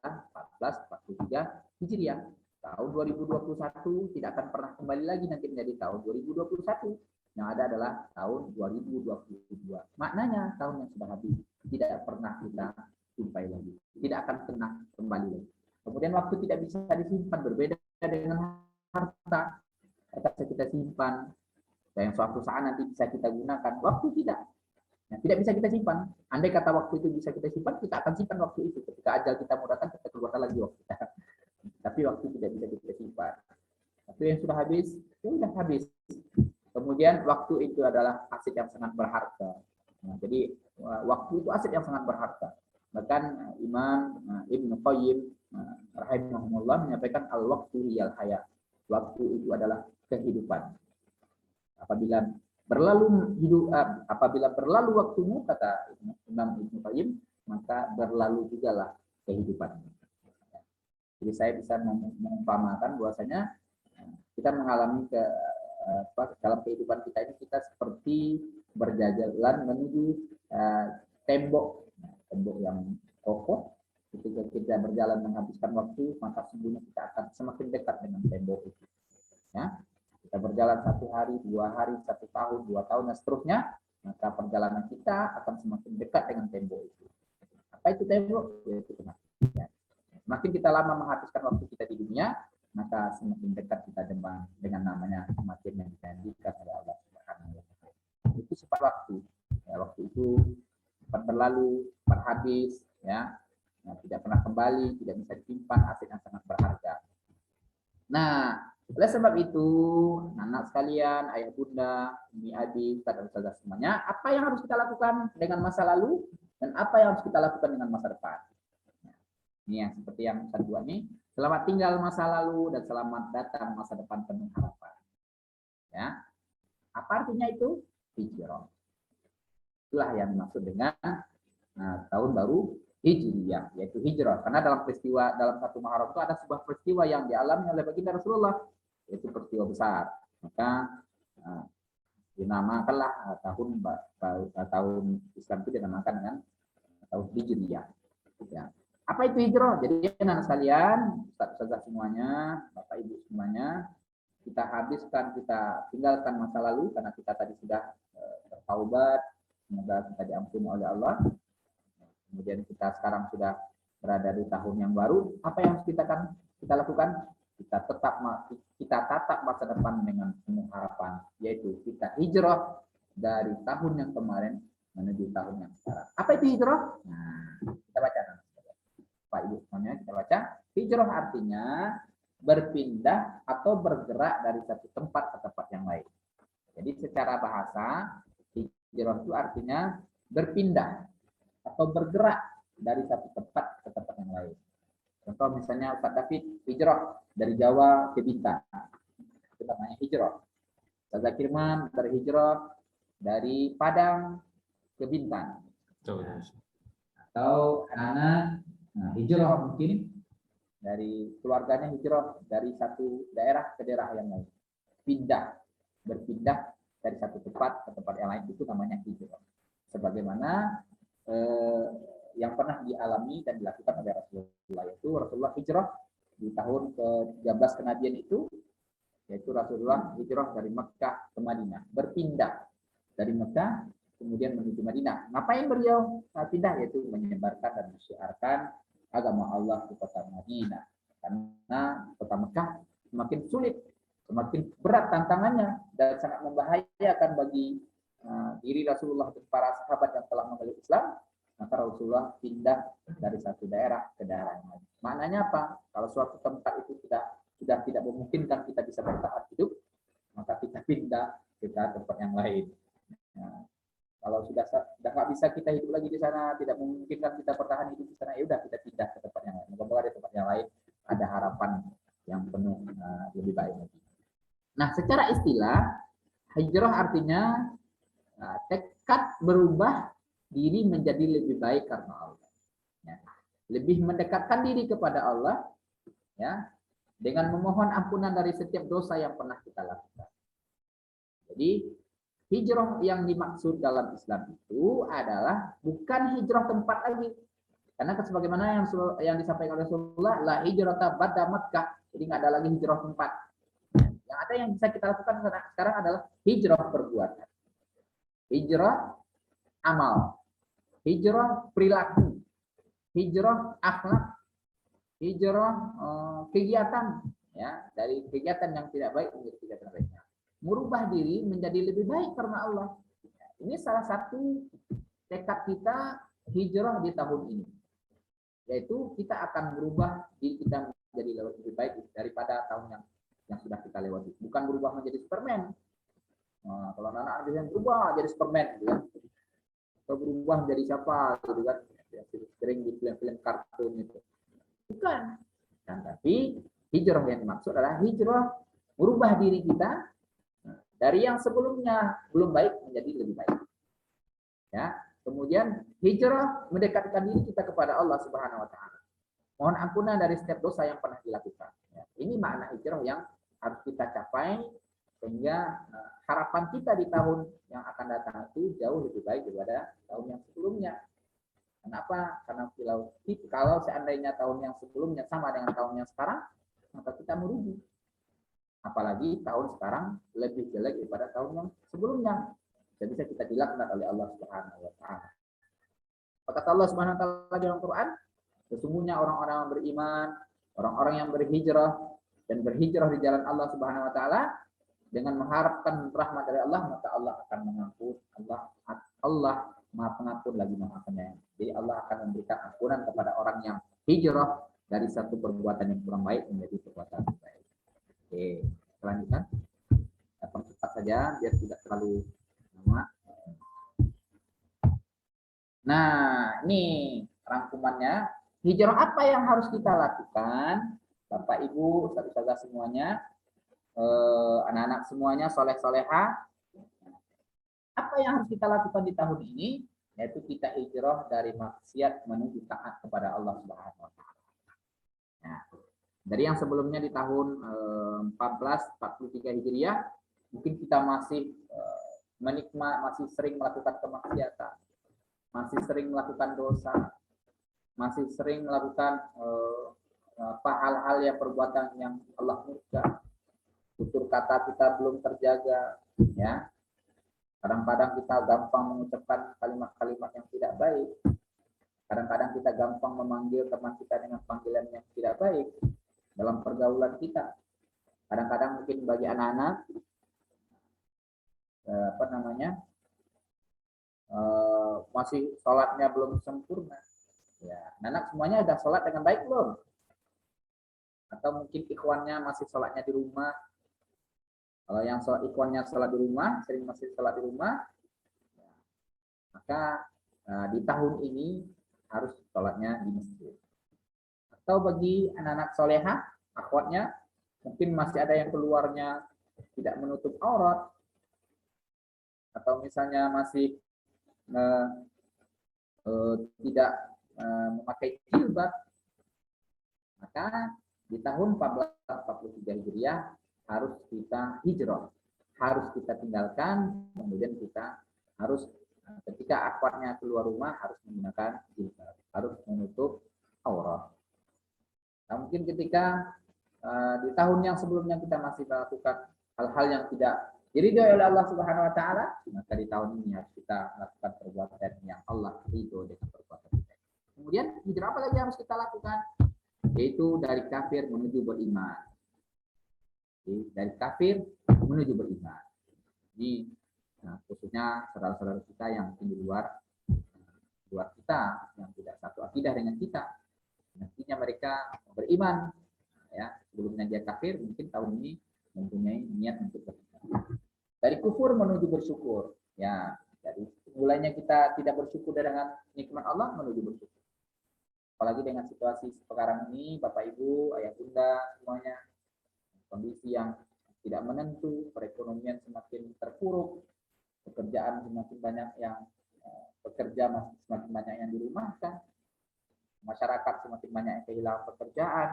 1443 Hijriah. Tahun 2021 tidak akan pernah kembali lagi nanti menjadi tahun 2021. Yang ada adalah tahun 2022. Maknanya tahun yang sudah habis tidak pernah kita jumpai lagi. Tidak akan pernah kembali lagi. Kemudian waktu tidak bisa disimpan, berbeda dengan harta. Harta bisa kita simpan, dan suatu saat nanti bisa kita gunakan. Waktu tidak. Nah, tidak bisa kita simpan. Andai kata waktu itu bisa kita simpan, kita akan simpan waktu itu. Ketika ajal kita mau datang, kita keluarkan lagi waktu kita. Tapi waktu tidak bisa kita simpan. Waktu yang sudah habis, ya sudah habis. Kemudian waktu itu adalah aset yang sangat berharga. Nah, jadi waktu itu aset yang sangat berharga. Bahkan Imam Ibnu Qayyim rahimahullah menyampaikan al-waqtu hiyal hayat. Waktu itu adalah kehidupan. Apabila berlalu waktumu, kata Imam Ibnu Qayyim, maka berlalu jugalah kehidupan. Jadi saya bisa mengumpamakan bahwasanya kita mengalami dalam kehidupan kita ini, kita seperti berjalan menuju tembok yang kokoh. Ketika kita berjalan menghabiskan waktu, maka sesungguhnya kita akan semakin dekat dengan tembok itu. Ya, kita berjalan 1 hari, 2 hari, 1 tahun, 2 tahun, dan seterusnya. maka perjalanan kita akan semakin dekat dengan tembok itu. Apa itu tembok? Yaitu kematian. Semakin kita lama menghabiskan waktu kita di dunia, maka semakin dekat kita dengan namanya kematian yang dijanjikan oleh Allah Subhanahu wa Ta'ala. Itu sifat waktu. Ya, waktu itu cepat berlalu, cepat habis, ya. Nah, tidak pernah kembali, tidak bisa disimpan, aset yang sangat berharga. Nah, oleh sebab itu, anak sekalian, ayah bunda, umi adik, dan saudara semuanya, apa yang harus kita lakukan dengan masa lalu dan apa yang harus kita lakukan dengan masa depan? Ini yang seperti yang Ustaz buat nih. Selamat tinggal masa lalu dan selamat datang masa depan penuh harapan. Ya, apa artinya itu? Hijrah. Itulah yang dimaksud dengan tahun baru Hijriyah, yaitu hijrah. Karena dalam satu Muharram itu ada sebuah peristiwa yang dialami oleh baginda Rasulullah, yaitu peristiwa besar. Maka dinamakanlah tahun Islam itu dinamakan dengan tahun Hijriyah. Ya. Apa itu hijrah? Jadi anak sekalian, Ustaz semuanya, Bapak Ibu semuanya, kita habiskan, kita tinggalkan masa lalu karena kita tadi sudah bertaubat, semoga kita diampuni oleh Allah. Kemudian kita sekarang sudah berada di tahun yang baru. Apa yang harus kita lakukan? Kita tatap masa depan dengan penuh harapan, yaitu kita hijrah dari tahun yang kemarin menuju tahun yang sekarang. Apa itu hijrah? Nah, kita baca nanti. Pak Ibu semuanya, kita baca. Hijrah artinya berpindah atau bergerak dari satu tempat ke tempat yang lain. Jadi secara bahasa, hijrah itu artinya berpindah atau bergerak dari satu tempat ke tempat yang lain. Contoh misalnya Ustaz David hijrah dari Jawa ke Bintan. Itu namanya hijrah. Ustaz Zakirman berhijrah dari Padang ke Bintan. Atau anak hijrah mungkin dari keluarganya hijrah dari satu daerah ke daerah yang lain. Berpindah dari satu tempat ke tempat yang lain, itu namanya hijrah. Sebagaimana yang pernah dialami dan dilakukan oleh Rasulullah, yaitu Rasulullah hijrah di tahun ke-13 kenabian itu, yaitu Rasulullah hijrah dari Mekah ke Madinah, berpindah dari Mekah kemudian menuju Madinah. Ngapain beliau pindah? Yaitu menyebarkan dan menyiarkan agama Allah di kota Madinah. Karena kota Mekah semakin sulit, semakin berat tantangannya dan sangat membahayakan bagi diri Rasulullah dan para sahabat yang telah memeluk Islam. Maka Rasulullah pindah dari satu daerah ke daerah yang lain. Maknanya apa? Kalau suatu tempat itu sudah tidak memungkinkan kita bisa bertahan hidup, maka kita pindah ke tempat yang lain. Nah, kalau sudah nggak bisa kita hidup lagi di sana, tidak memungkinkan kita bertahan hidup di sana, ya udah kita pindah ke tempat yang lain. Moga-moga di tempat yang lain ada harapan yang penuh lebih baik lagi. Nah, secara istilah hijrah artinya tekad berubah diri menjadi lebih baik karena Allah. Ya. Lebih mendekatkan diri kepada Allah, ya, dengan memohon ampunan dari setiap dosa yang pernah kita lakukan. Jadi hijrah yang dimaksud dalam Islam itu adalah bukan hijrah tempat lagi. Karena sebagaimana yang disampaikan oleh Rasulullah, la hijrata ba'da Makkah. Jadi nggak ada lagi hijrah tempat. Yang ada yang bisa kita lakukan sekarang adalah hijrah perbuatan. Hijrah amal. Hijrah perilaku. Hijrah akhlak. Hijrah kegiatan, ya, dari kegiatan yang tidak baik menjadi kegiatan baiknya. Merubah diri menjadi lebih baik karena Allah. Ini salah satu tekad kita hijrah di tahun ini. Yaitu kita akan merubah diri kita menjadi lebih baik daripada tahun yang sudah kita lewati. Bukan berubah menjadi Superman. Nah, kalau anak-anak yang berubah jadi Superman, gitu kan. Atau berubah menjadi siapa, gitu kan. Sering di film-film kartun itu. Bukan. Dan tapi hijrah yang dimaksud adalah hijrah merubah diri kita dari yang sebelumnya belum baik menjadi lebih baik. Ya, kemudian hijrah mendekatkan diri kita kepada Allah Subhanahu wa taala. Mohon ampunan dari setiap dosa yang pernah dilakukan. Ya, ini makna hijrah yang harus kita capai sehingga harapan kita di tahun yang akan datang itu jauh lebih baik daripada tahun yang sebelumnya. Kenapa? Karena kalau seandainya tahun yang sebelumnya sama dengan tahun yang sekarang, maka kita merugi. Apalagi tahun sekarang lebih jelek daripada tahun yang sebelumnya. bisa kita dilaknat oleh Allah Subhanahu wa taala. Kata Allah Subhanahu wa taala dalam Quran, sesungguhnya orang-orang yang beriman, orang-orang yang berhijrah dan berhijrah di jalan Allah Subhanahu wa taala dengan mengharapkan rahmat dari Allah, maka Allah akan mengampun. Allah Maha Pengampun lagi Maha Penyayang. Jadi Allah akan memberikan ampunan kepada orang yang hijrah dari satu perbuatan yang kurang baik menjadi perbuatan yang baik. Oke, selanjutnya kita percepat saja biar tidak terlalu lama. Nah, ini rangkumannya. Hijrah apa yang harus kita lakukan? Bapak, Ibu, saudara-saudara semuanya, anak-anak semuanya, soleh-soleha. Apa yang harus kita lakukan di tahun ini? Yaitu kita hijrah dari maksiat menuju taat kepada Allah Subhanahu wa taala. Nah, dari yang sebelumnya di tahun 1443 Hijriah, mungkin kita masih masih sering melakukan kemaksiatan, masih sering melakukan dosa, masih sering melakukan hal-hal yang perbuatan yang Allah murka. Tutur kata kita belum terjaga, ya. Kadang-kadang kita gampang mengucapkan kalimat-kalimat yang tidak baik. Kadang-kadang kita gampang memanggil teman kita dengan panggilan yang tidak baik dalam pergaulan kita. Kadang-kadang mungkin bagi anak-anak masih sholatnya belum sempurna. Ya, anak semuanya sudah sholat dengan baik belum? Atau mungkin ikhwannya masih sholatnya di rumah. Kalau yang ikhwannya sholat di rumah, sering masih sholat di rumah, maka di tahun ini harus sholatnya di masjid. Atau bagi anak-anak soleha, akhwatnya, mungkin masih ada yang keluarnya tidak menutup aurat, atau misalnya masih tidak memakai jilbab, maka di tahun 1443 Hijriah harus kita hijrah, harus kita tinggalkan, kemudian kita harus ketika akhwatnya keluar rumah harus menggunakan jilbab, harus menutup aurat. Nah, mungkin ketika di tahun yang sebelumnya kita masih melakukan hal-hal yang tidak diridhoi oleh Allah Subhanahu wa taala, maka di tahun ini harus kita melakukan perbuatan yang Allah ridho dengan perbuatan kita. Kemudian hijrah apa lagi harus kita lakukan? Yaitu dari kafir menuju beriman. Dari kafir menuju beriman. Jadi khususnya saudara-saudara kita yang di luar kita, yang tidak satu akidah dengan kita, nantinya mereka beriman. Ya, sebelumnya dia kafir, mungkin tahun ini mempunyai niat untuk beriman. Dari kufur menuju bersyukur. Ya, jadi mulainya kita tidak bersyukur dengan nikmat Allah menuju bersyukur. Apalagi dengan situasi sekarang ini, Bapak Ibu, Ayah Bunda semuanya, kondisi yang tidak menentu, perekonomian semakin terpuruk, pekerjaan semakin banyak yang bekerja, semakin banyak yang dirumahkan, masyarakat semakin banyak yang kehilangan pekerjaan.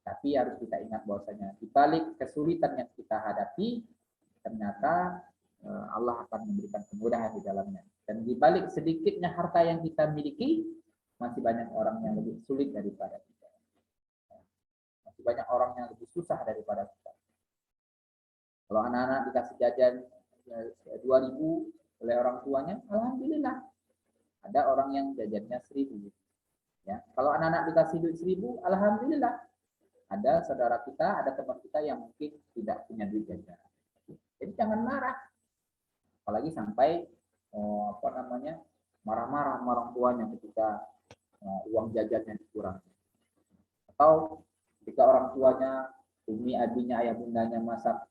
Tapi harus kita ingat bahwasanya di balik kesulitan yang kita hadapi, ternyata Allah akan memberikan kemudahan di dalamnya. Dan di balik sedikitnya harta yang kita miliki, masih banyak orang yang lebih sulit daripada kita. Masih banyak orang yang lebih susah daripada kita. Kalau anak-anak dikasih jajan 2.000 oleh orang tuanya, alhamdulillah. Ada orang yang jajannya 1.000. Ya, kalau anak-anak dikasih duit 1.000, alhamdulillah. Ada saudara kita, ada teman kita yang mungkin tidak punya duit jajan. Jadi jangan marah. Apalagi sampai marah-marah sama orang tuanya ketika uang jajannya dikurangi. Atau ketika orang tuanya, umi, abinya, ayah bundanya masak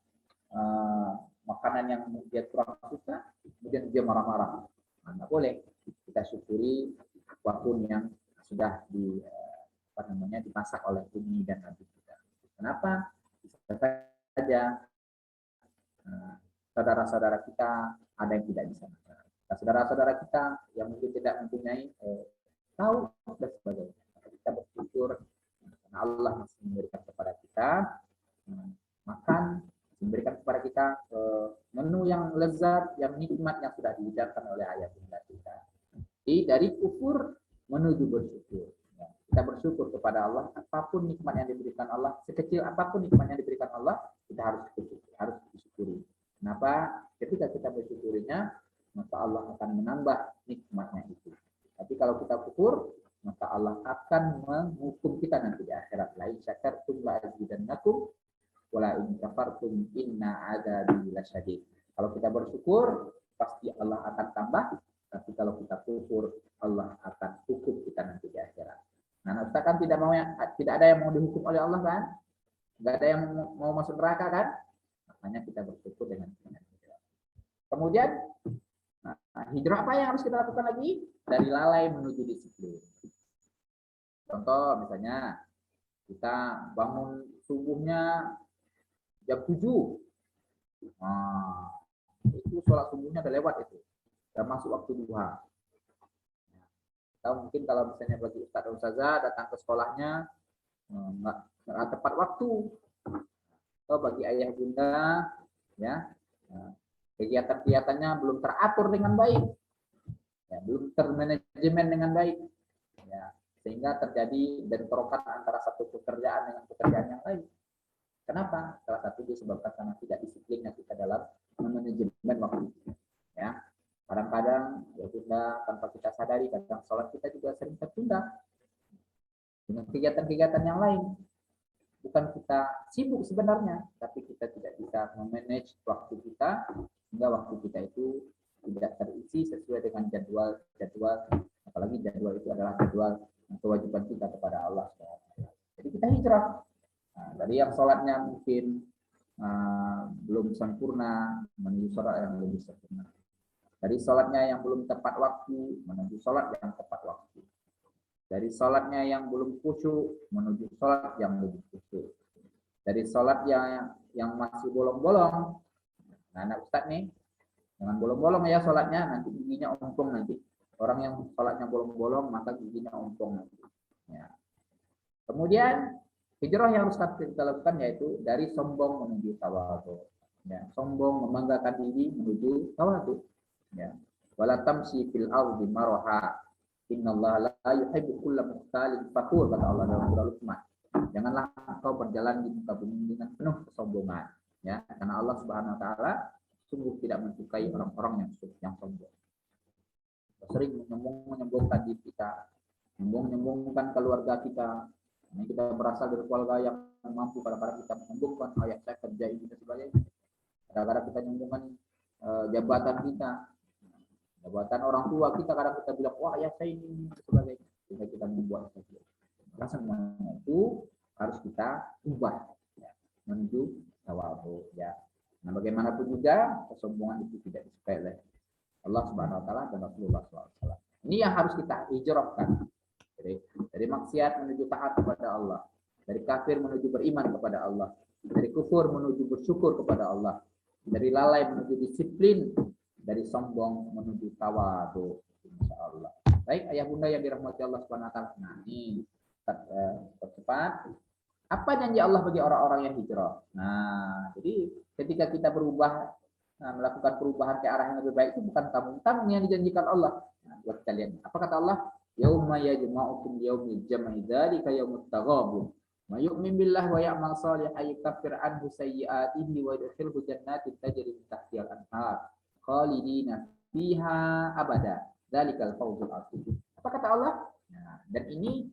makanan yang dia kurang suka, kemudian dia marah-marah. Nah, boleh. Kita syukuri apapun yang sudah dimasak oleh umi dan abi kita. Kenapa? Bisa saja saudara-saudara kita ada yang tidak bisa makan. Saudara-saudara kita yang mungkin tidak mempunyai tahu dan sebagainya. Kita bersyukur karena Allah masih memberikan kepada kita makan, memberikan kepada kita menu yang lezat, yang nikmat yang sudah dihidangkan oleh ayah bunda kita. Jadi dari kufur menuju bersyukur. Ya, kita bersyukur kepada Allah, apapun nikmat yang diberikan Allah, sekecil apapun nikmat yang diberikan Allah, kita harus bersyukur, harus disyukuri. Kenapa? Ketika kita bersyukurinya, maka Allah akan menghukum kita nanti di akhirat. La in syakartum la azidannakum wa la in kafartum inna adzabi lasyadid. Kalau kita bersyukur, pasti Allah akan tambah. Tapi kalau kita kufur, Allah akan hukum kita nanti di akhirat. Nah, kita kan tidak ada yang mau dihukum oleh Allah kan? Tidak ada yang mau masuk neraka kan? Makanya kita bersyukur dengan hijrah. Kemudian, hijrah apa yang harus kita lakukan lagi? Dari lalai menuju disiplin. Contoh misalnya, kita bangun subuhnya jam 7. Nah, itu sholat subuhnya udah lewat itu. Udah masuk waktu duha. Atau mungkin kalau misalnya bagi ustaz dan ustazah datang ke sekolahnya nggak tepat waktu. Atau bagi ayah bunda ya kegiatan-kegiatannya belum teratur dengan baik. Ya, belum termanajemen dengan baik. Ya, sehingga terjadi bentrokan antara satu pekerjaan dengan pekerjaan yang lain. Kenapa? Salah satu disebabkan karena tidak disiplinnya kita dalam manajemen waktu. Ya. Kadang-kadang ya bunda tanpa kita sadari kadang sholat kita juga sering tertunda dengan kegiatan-kegiatan yang lain. Bukan kita sibuk sebenarnya, tapi kita tidak bisa memanage waktu kita sehingga waktu kita itu tidak terisi sesuai dengan jadwal, apalagi jadwal itu adalah jadwal kewajiban kita kepada Allah. Jadi kita hijrah. Nah, dari yang sholatnya mungkin belum sempurna menuju sholat yang lebih sempurna. Dari sholatnya yang belum tepat waktu menuju sholat yang tepat waktu. Dari sholatnya yang belum khusyuk menuju sholat yang lebih khusyuk. Dari sholat yang masih bolong-bolong. Nah, anak ustaz nih, jangan bolong-bolong ya sholatnya, nanti giginya ompong nanti. Orang yang sholatnya bolong-bolong maka giginya ompong nanti. Ya. Kemudian hijrah yang harus kita lakukan yaitu dari sombong menuju tawadhu. Ya, sombong membanggakan diri menuju tawadhu. Ya, wala tamshi fil ardi maraha innallaha la yuhibbu kulla mukhtalin fakhur, kata Allah dalam surah Luqman. Janganlah engkau berjalan di muka bumi dengan penuh kesombongan, ya, karena Allah Subhanahu wa taala sungguh tidak menyukai orang-orang yang sombong. Sering menyombongkan diri kita, menyombongkan keluarga kita. Ini kita berasal dari keluarga yang mampu, kadang-kadang kita menyombongkan ayah saya kerja ini dan sebagainya. Kadang-kadang kita menyombongkan jabatan kita. Jabatan orang tua kita kadang kita bilang wah ya saya ini sebagainya, sehingga kita membuat sesuatu. Maka semuanya itu harus kita ubah ya, menuju tawadhu ya. Nah bagaimanapun juga kesombongan itu tidak disukai oleh Allah Subhanahu Wa Taala dan Rasulullah SAW. Ini yang harus kita hijrahkan. Dari maksiat menuju taat kepada Allah, dari kafir menuju beriman kepada Allah, dari kufur menuju bersyukur kepada Allah, dari lalai menuju disiplin, dari sombong menuju tawadhu, insyaallah. Baik ayah bunda yang dirahmati Allah Subhanahu wa taala. Nah, ini percepat. Apa janji Allah bagi orang-orang yang hijrah? Nah, jadi ketika kita berubah melakukan perubahan ke arah yang lebih baik itu bukan tanggung-tanggung yang dijanjikan Allah. Nah, buat kalian. Apa kata Allah? Yauma yajma'ukum yaumil jam'i dzalika yaumut taghabun. May yu'min billahi wa ya'mal shalihan yukaffir anhu sayyi'atihi wa yudkhilhu jannatin tajri min tahtiha al-anhar. Khalidina fiha abada. Dzalikal fawzul 'azim. Apa kata Allah? Nah, dan ini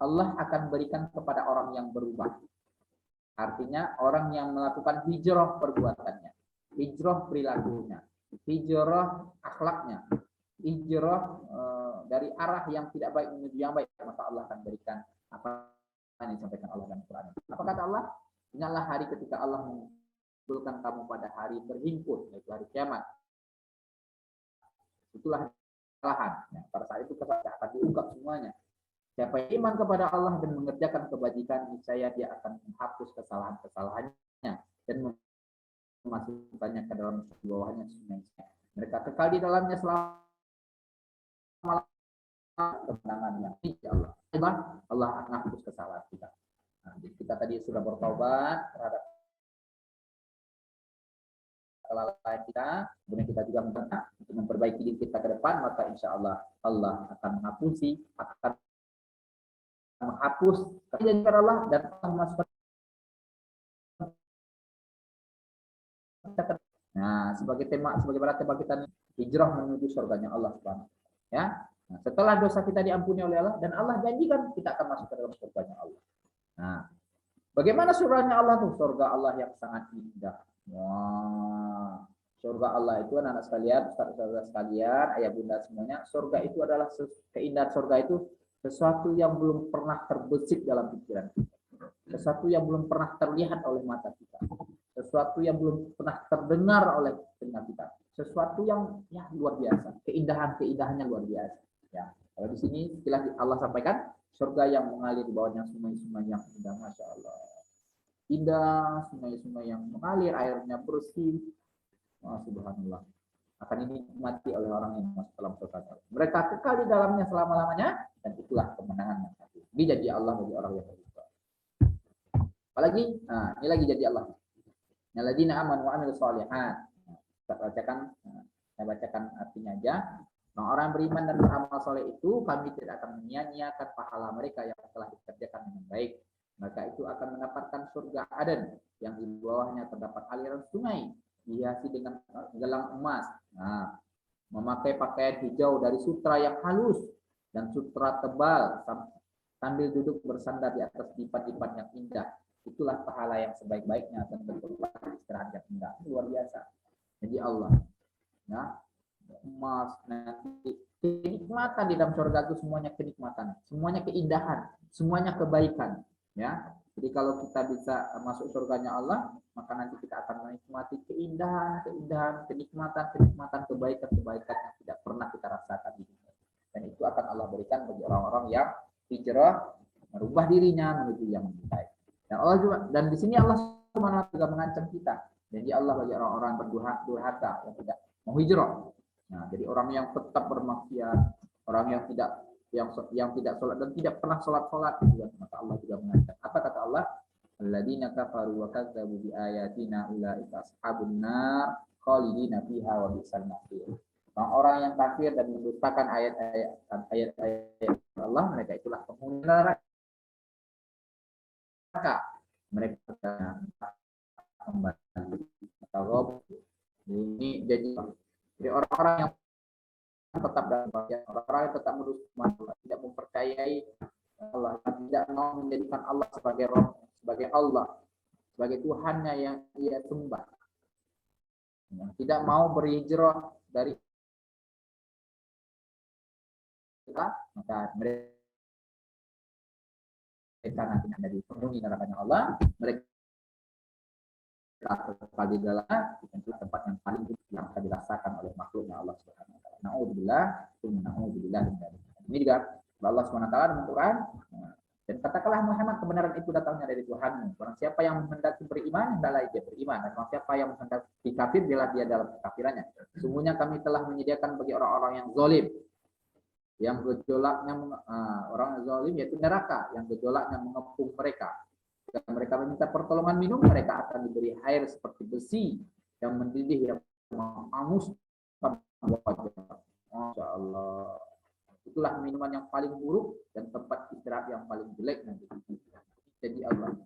Allah akan berikan kepada orang yang berubah. Artinya orang yang melakukan hijrah perbuatannya, hijrah perilakunya, hijrah akhlaknya, hijrah dari arah yang tidak baik menuju yang baik, maka Allah akan berikan apa yang disampaikan Allah dalam Quran. Apa kata Allah? Ingatlah hari ketika Allah mengumpulkan kamu pada hari berhimpun, yaitu hari kiamat. Itulah kesalahan. Nah, pada saat itu kesalahan akan diungkap semuanya. Siapa yang iman kepada Allah dan mengerjakan kebajikan, niscaya dia akan menghapus kesalahan-kesalahannya dan memasukkannya ke dalam bawahnya sungai. Mereka kekal di dalamnya selama kemenangan yang insya Allah akan menghapus kesalahan kita. Nah, kita tadi sudah bertaubat terhadap kesalahan kita, kemudian kita juga minta untuk memperbaiki diri kita ke depan, maka insya Allah Allah akan menghapus kejanjian Allah dan Allah masukkan. Nah, sebagai tema kita hijrah menuju surganya Allah Subhanahu. Ya. Nah, setelah dosa kita diampuni oleh Allah dan Allah janjikan kita akan masuk ke dalam surganya Allah. Nah, bagaimana surganya Allah tuh? Surga Allah yang sangat indah. Wah, surga Allah itu anak-anak sekalian, saudara sekalian, ayah bunda semuanya, surga itu adalah keindahan surga itu sesuatu yang belum pernah terbesit dalam pikiran kita. Sesuatu yang belum pernah terlihat oleh mata kita. Sesuatu yang belum pernah terdengar oleh telinga kita. Sesuatu yang ya luar biasa. Keindahannya luar biasa. Ya, kalau di sini istilah Allah sampaikan surga yang mengalir di bawahnya sungai-sungai yang indah, masya Allah. Indah, sungai-sungai yang mengalir, airnya bersih. Subhanallah. Akan dinikmati oleh orang yang masuk dalam surga. Mereka kekal di dalamnya selama-lamanya dan itulah kemenangan yang satu. Ini janji Allah bagi orang yang beriman. Apalagi, nah, ini lagi janji Allah. Alladzina amanu wa amilus shalihat. Saya bacakan artinya aja. Orang yang beriman dan beramal soleh itu kami tidak akan menyia-nyiakan pahala mereka yang telah dikerjakan dengan baik. Mereka itu akan mendapatkan surga Aden yang di bawahnya terdapat aliran sungai dihiasi dengan gelang emas. Nah, memakai pakaian hijau dari sutra yang halus dan sutra tebal sambil duduk bersandar di atas dipan-dipan yang indah. Itulah pahala yang sebaik-baiknya dan tempat istirahat yang indah. Luar biasa. Jadi Allah, ya, emas, nanti kenikmatan di dalam surga itu semuanya kenikmatan, semuanya keindahan, semuanya kebaikan. Ya, jadi kalau kita bisa masuk surganya Allah, maka nanti kita akan menikmati keindahan, kenikmatan, kebaikan yang tidak pernah kita rasakan di dunia. Dan itu akan Allah berikan bagi orang-orang yang hijrah, merubah dirinya menuju yang lebih baik. Dan Allah juga, dan di sini Allah juga mengancam kita. Jadi Allah bagi orang-orang berdurhaka yang tidak mau hijrah. Nah, jadi orang yang tetap bermaksiat, orang yang tidak sholat dan tidak pernah sholat gitu, maka Allah juga mengancam. Apa kata Allah? Alladzina kafaru wa kadzdzabu bi ayatina ulaika ashabun nar khalidina fiha wa bi'sal masir. Orang yang kafir dan mendustakan ayat-ayat Allah, mereka itulah penghuni neraka. Mereka kembali atau ini jadi orang-orang yang tetap dalam bagian, orang-orang yang tetap mendustakan, tidak mempercayai Allah, tidak mau menjadikan Allah sebagai Rabb, sebagai Allah, sebagai Tuhannya yang ia sembah, tidak mau berhijrah dari kita, maka mereka nanti menjadi penghuni nerakanya Allah. Mereka kekal di dalam tempat yang paling buruk yang akan dirasakan oleh makhluknya Allah Subhanahu wa taala. Na'udzubillah. Ini juga Allah Subhanahu wa taala dalam Quran. Dan katakanlah Muhammad, kebenaran itu datangnya dari Tuhanmu. Barang siapa yang menghendaki beriman, hendaklah dia beriman. Dan barang siapa yang menghendaki kafir, biarlah dia dalam kekafirannya. Sungguhnya kami telah menyediakan bagi orang-orang yang zalim, yang gejolaknya orang zalim yaitu neraka, yang gejolaknya mengepung mereka. Jika mereka meminta pertolongan minum, mereka akan diberi air seperti besi yang mendidih, yang menghanguskan wajah. Masya Allah. Itulah minuman yang paling buruk dan tempat istirahat yang paling jelek nanti. Jadi Allah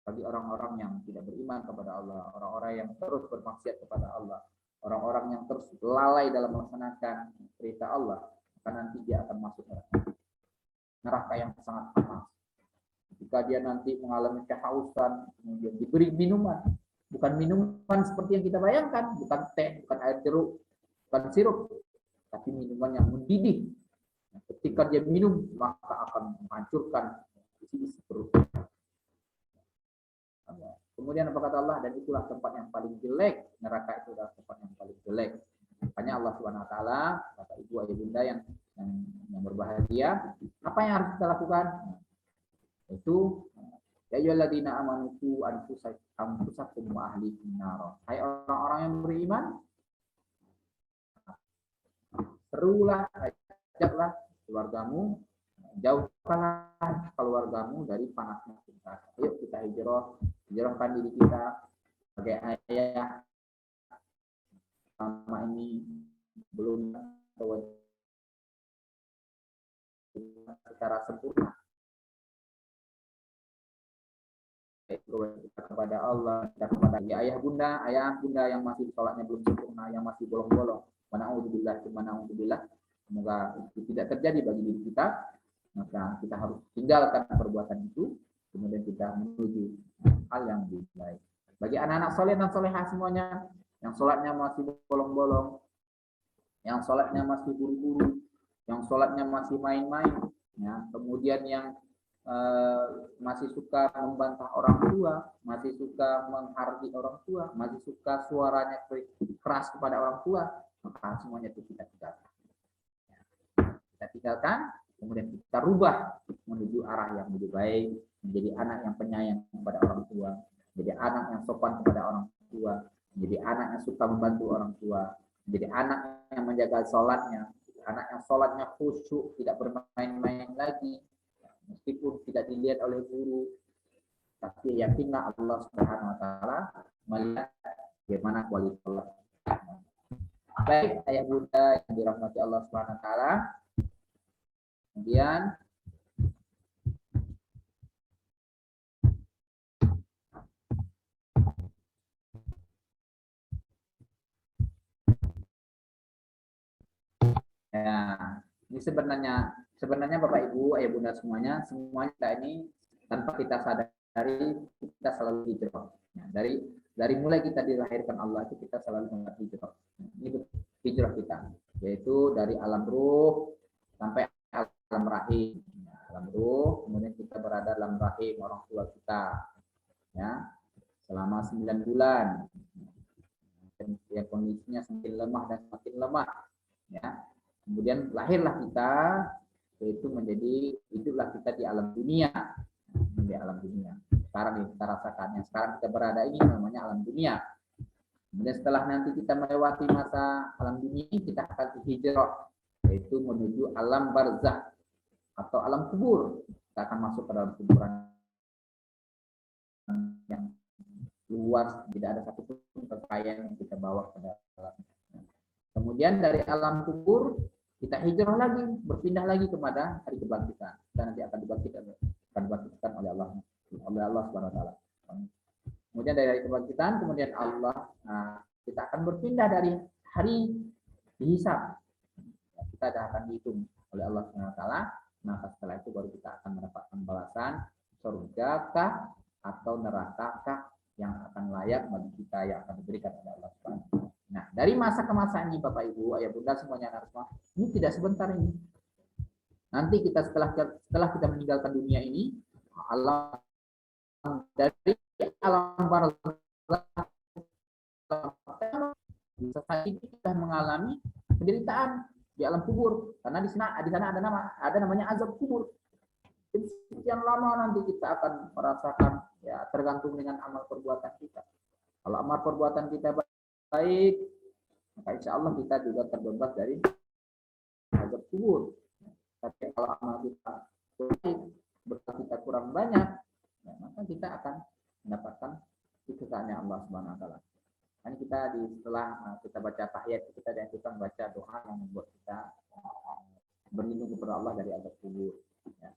bagi orang-orang yang tidak beriman kepada Allah, orang-orang yang terus bermaksiat kepada Allah, orang-orang yang terus lalai dalam melaksanakan perintah Allah, maka nanti dia akan masuk neraka yang sangat panas. Jika dia nanti mengalami kehausan, kemudian diberi minuman, bukan minuman seperti yang kita bayangkan, bukan teh, bukan air jeruk, bukan sirup, tapi minuman yang mendidih. Ketika dia minum, maka akan menghancurkan isi perut. Kemudian apa kata Allah? Dan itulah tempat yang paling jelek. Neraka itu adalah tempat yang paling jelek. Makanya Allah Subhanahu wa taala, kata ibu ayah bunda yang berbahagia, apa yang harus kita lakukan? Itu ya ayyuhalladzina amanu qu anfusakum wa ahlikum nar. Hai orang-orang yang beriman, serulah, ajaklah keluargamu, jauhkanlah keluargamu dari panasnya neraka. Ayo kita hijrahkan diri kita sebagai ayah. Selama ini belum secara sempurna kita kepada Allah, kita kepada ayah bunda yang masih sholatnya belum sempurna, yang masih bolong-bolong. Na'udzubillah. semoga itu tidak terjadi bagi diri kita, maka kita harus tinggalkan perbuatan itu, kemudian kita menuju hal yang lebih baik. Bagi anak-anak soleh dan solehah semuanya, yang sholatnya masih bolong-bolong, yang sholatnya masih buru-buru, yang sholatnya masih main-main, ya, kemudian yang masih suka membantah orang tua, masih suka menghardik orang tua, masih suka suaranya keras kepada orang tua, maka semuanya itu kita tinggalkan. Kita tinggalkan, kemudian kita rubah menuju arah yang lebih baik, menjadi anak yang penyayang kepada orang tua, menjadi anak yang sopan kepada orang tua, menjadi anak yang suka membantu orang tua, menjadi anak yang menjaga sholatnya, anak yang sholatnya khusyuk, tidak bermain-main lagi, meskipun tidak dilihat oleh guru, tapi yakinlah Allah Subhanahu wa taala melihat bagaimana kualitas sholat. Baik ayah bunda yang dirahmati Allah Subhanahu wa taala. Kemudian ya, ini sebenarnya Bapak Ibu, ayah bunda semuanya kita ini tanpa kita sadari kita selalu hijrah. Ya, dari mulai kita dilahirkan Allah itu kita selalu mengerti hijrah. Ini hijrah kita, yaitu dari alam ruh sampai alam rahim. Ya, alam ruh, kemudian kita berada dalam rahim orang tua kita, ya, selama 9 bulan. Ya, kondisinya semakin lemah dan semakin lemah. Ya, kemudian lahirlah kita, yaitu menjadi hiduplah kita di alam dunia, di alam dunia. Sekarang kita rasakan, yang sekarang kita berada ini namanya alam dunia. Kemudian setelah nanti kita melewati masa alam dunia, kita akan hijrah, yaitu menuju alam barzakh atau alam kubur. Kita akan masuk ke dalam kuburan yang luas, tidak ada satupun kekayaan yang kita bawa ke dalam. Kemudian dari alam kubur kita hijrah lagi, berpindah lagi kepada hari kebangkitan. Dan nanti akan dibangkitkan oleh Allah Subhanahu wa taala. Kemudian dari hari kebangkitan, kemudian kita akan berpindah dari hari dihisab. Kita akan dihitung oleh Allah Subhanahu wa taala. Maka setelah itu baru kita akan mendapatkan balasan surgakah atau nerakakah yang akan layak bagi kita yang akan diberikan oleh Allah Subhanahu wa taala. Nah, dari masa ke masa ini Bapak Ibu, ayah bunda semuanya anak semua, ini tidak sebentar ini. Nanti kita setelah kita meninggalkan dunia ini, dari alam barzakh bisa saja kita mengalami penderitaan di alam kubur, karena di sana ada namanya azab kubur. Sekian lama nanti kita akan merasakan, ya, tergantung dengan amal perbuatan kita. Kalau amal perbuatan kita baik, maka insya Allah kita juga terbebas dari azab kubur. Tapi kalau amal kita baik, berkah kita kurang banyak, ya, maka kita akan mendapatkan siksaannya Allah Subhanahu wa taala. Kan kita setelah kita baca tahiyat, kita dianjurkan baca doa yang membuat kita berlindung kepada Allah dari azab kubur. Ya.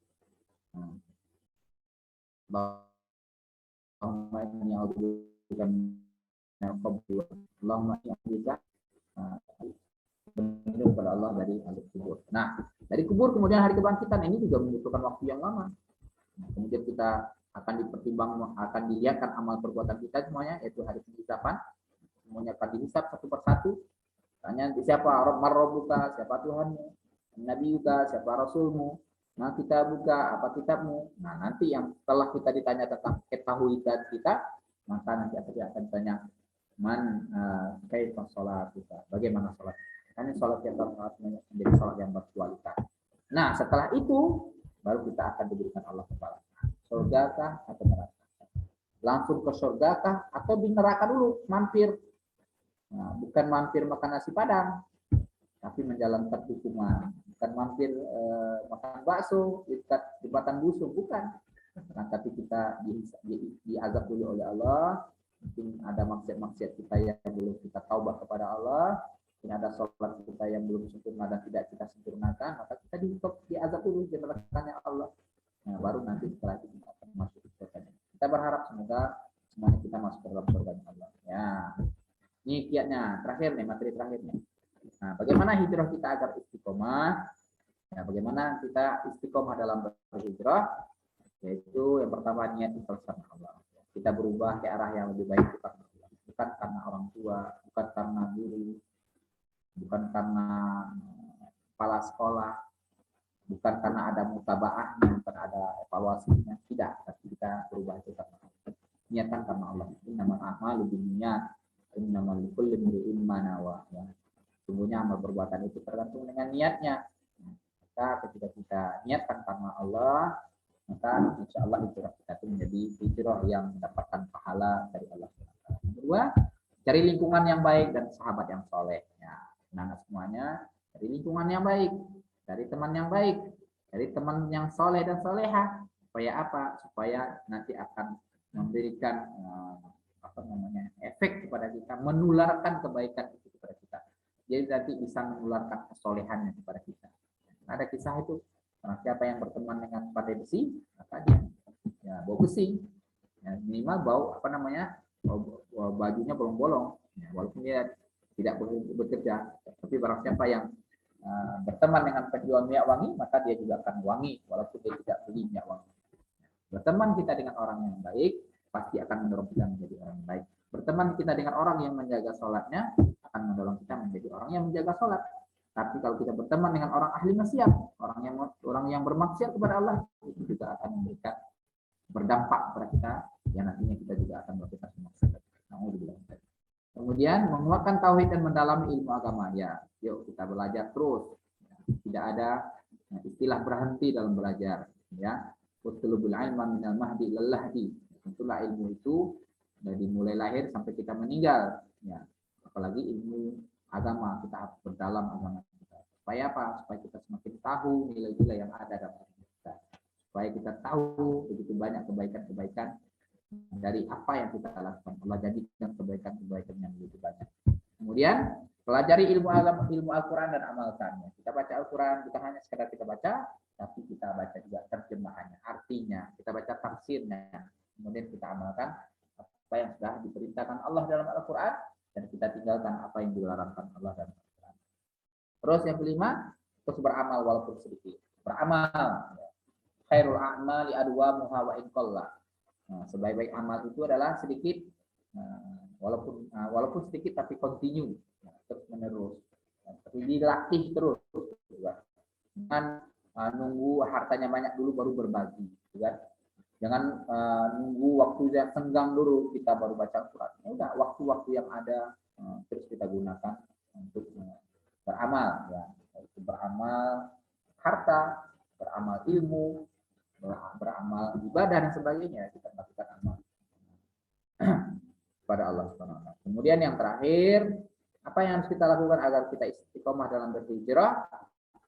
Allahumma inni a'udzubika Allahumma a'udzubika berlindung kepada Allah dari azab kubur. Nah, dari kubur kemudian hari kebangkitan ini juga membutuhkan waktu yang lama. Nah, kemudian kita akan dipertimbang, akan dilihatkan amal perbuatan kita semuanya, yaitu hari penghisapan. Semuanya akan dihisab satu persatu. Tanya siapa Rabbuka, siapa Tuhanmu, Nabi juga, siapa Rasulmu. Nah, kita buka apa kitabmu. Nah, nanti yang setelah kita ditanya tentang ketauhidan kita, maka nanti akan ditanya kaifa sholat kita, bagaimana sholat. Karena sholat yang menjadi sholat yang berkualitas. Nah, setelah itu baru kita akan diberikan Allah Taala. Surgakah atau neraka? Langsung ke surgakah atau di neraka dulu mampir? Nah, bukan mampir makan nasi padang, tapi menjalankan hukuman. Bukan mampir makan bakso di jembatan busung, bukan. Nah, tapi kita diazab dulu oleh Allah. Mungkin ada maksiat-maksiat kita yang belum kita taubat kepada Allah. Mungkin ada sholat kita yang belum sempurna dan tidak kita sempurnakan. Maka kita diazab dulu di nerakanya Allah. Nah, baru nanti setelah itu kita akan masuk ke surga. Kita berharap semoga semuanya kita masuk ke dalam surga Allah. Ya. Ini kiatnya terakhir nih, materi terakhirnya. Nah, bagaimana hijrah kita agar istiqomah? istiqomah. Ya, bagaimana kita istiqomah dalam berhijrah? Yaitu yang pertama niat ikhlas karena Allah. Kita berubah ke arah yang lebih baik karena Allah. Bukan karena orang tua, bukan karena guru, bukan karena kepala sekolah, bukan karena ada mutabaahnya, bukan ada evaluasinya, tidak. Tapi kita berubah itu karena Allah. Niatkan karena Allah. Innamal a'malu binniyat, innamal likulli imri'in ma nawa. Ya. Sungguhnya amal perbuatan itu tergantung dengan niatnya. Maka ketika kita niatkan karena Allah, maka insya Allah hijrah kita itu menjadi hijrah yang mendapatkan pahala dari Allah. Yang kedua, cari lingkungan yang baik dan sahabat yang soleh. Ya, nah semuanya cari lingkungan yang baik, cari teman yang baik, cari teman yang soleh dan soleha. Supaya apa? Supaya nanti akan memberikan efek kepada kita, menularkan kebaikan itu kepada kita. Jadi nanti bisa menularkan kesolehannya kepada kita. Ada kisah itu, siapa yang berteman dengan pandai besi, maka dia ya, bau besi, ya, minimal bau bajunya bolong-bolong, ya, walaupun dia tidak bekerja, tapi barang siapa yang berteman dengan penjual minyak wangi, maka dia juga akan wangi, walaupun dia tidak beli minyak wangi. Berteman kita dengan orang yang baik, pasti akan mendorong kita menjadi orang yang baik. Berteman kita dengan orang yang menjaga sholatnya, akan mendorong kita menjadi orang yang menjaga sholat. Tapi kalau kita berteman dengan orang ahli maksiat, orang yang bermaksiat kepada Allah, itu juga akan memberikan berdampak kepada kita, yang nantinya kita juga akan melakukan maksiat. Kemudian menguatkan tauhid dan mendalami ilmu agama. Ya, yuk kita belajar terus. Tidak ada istilah berhenti dalam belajar. Ya, utlubul ilma minal mahdi ilal lahdi. Itulah ilmu itu dari mulai lahir sampai kita meninggal. Ya, apalagi ilmu agama, kita harus berdalam agama kita. Supaya apa? Supaya kita semakin tahu nilai-nilai yang ada dalam agama kita. Supaya kita tahu begitu banyak kebaikan-kebaikan dari apa yang kita lakukan. Allah jadikan kebaikan-kebaikan yang begitu banyak. Kemudian pelajari ilmu agama, ilmu Al-Quran dan amalkannya. Kita baca Al-Quran bukan hanya sekedar kita baca, tapi kita baca juga terjemahannya, artinya, kita baca tafsirnya. Kemudian kita amalkan apa yang sudah diperintahkan Allah dalam Al-Quran, dan kita tinggalkan apa yang dilarangkan Allah dalam Al-Quran. Terus yang kelima, terus beramal walaupun sedikit. Beramal. Khairul a'mali adwamuha wa in qalla. Sebaik-baik amal itu adalah sedikit, walaupun sedikit tapi continue, terus menerus. Tapi dilatih terus. Jangan nunggu hartanya banyak dulu baru berbagi. Jangan nunggu waktu yang senggang dulu kita baru baca Al-Quran. Udah waktu-waktu yang ada terus kita gunakan untuk beramal, ya. Beramal harta, beramal ilmu, beramal ibadah dan sebagainya. Kita lakukan amal kepada Allah SWT. Kemudian yang terakhir, apa yang harus kita lakukan agar kita istiqomah dalam berhijrah?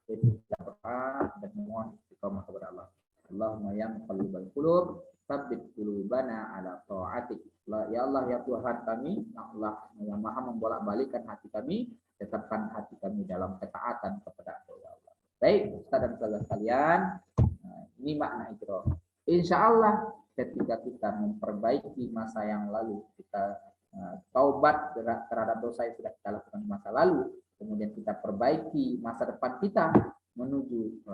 Yaitu kita berdoa dan memohon istiqomah kepada Allah. Allahumma ya muqallibal qulub, tsabbit qulubana ala ta'atik. Ya Allah, ya Tuhan kami, Allah yang Maha membolak-balikkan hati kami, tetapkan hati kami dalam ketaatan kepada Allah. Baik, Ustaz dan saudara sekalian, ini makna hijrah. Insya Allah ketika kita memperbaiki masa yang lalu, kita taubat terhadap dosa yang sudah kita lakukan di masa lalu, kemudian kita perbaiki masa depan kita menuju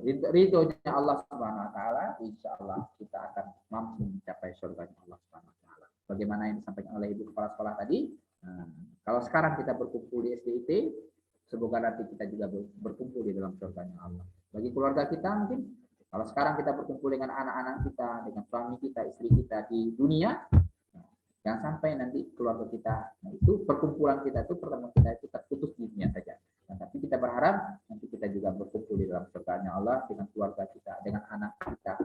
ridhonya Allah Subhanahu wa taala, insya Allah kita akan mampu mencapai surganya Allah Subhanahu wa taala. Bagaimana yang disampaikan oleh Ibu Kepala Sekolah tadi, kalau sekarang kita berkumpul di SDIT, semoga nanti kita juga berkumpul di dalam surganya Allah. Bagi keluarga kita mungkin, kalau sekarang kita berkumpul dengan anak-anak kita, dengan suami kita, istri kita di dunia, jangan sampai nanti keluarga kita, itu perkumpulan kita itu, pertemuan kita itu terputus di dunia saja. Tapi kita berharap nanti kita juga berkumpul di dalam surganya Allah dengan keluarga kita, dengan anak kita,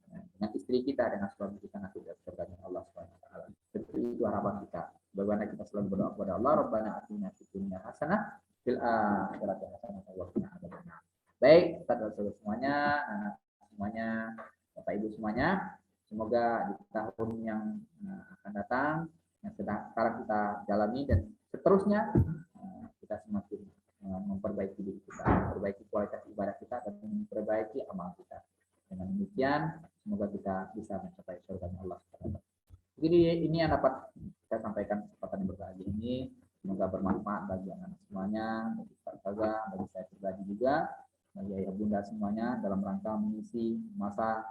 dengan istri kita, dengan suami kita nanti dalam surganya Allah Subhanahu wa taala. Itu harapan kita. Bagaimana kita selalu berdoa kepada Allah, Rabbana atina fid dunya hasanah fil akhirati hasanah wa qina adzabannar. Baik, saudara-saudara semuanya, anak semuanya, Bapak Ibu semuanya, semoga di tahun yang akan datang, yang sekarang kita jalani dan seterusnya, kita semakin memperbaiki diri kita, memperbaiki kualitas ibadah kita, dan memperbaiki amal kita. Dengan demikian, semoga kita bisa mencapai surga Allah. Jadi ini yang dapat saya sampaikan kesempatan yang berbahagia ini. Semoga bermanfaat bagi anak semuanya, bagi Pak Taza, bagi saya pribadi juga, bagi ayah bunda semuanya dalam rangka mengisi masa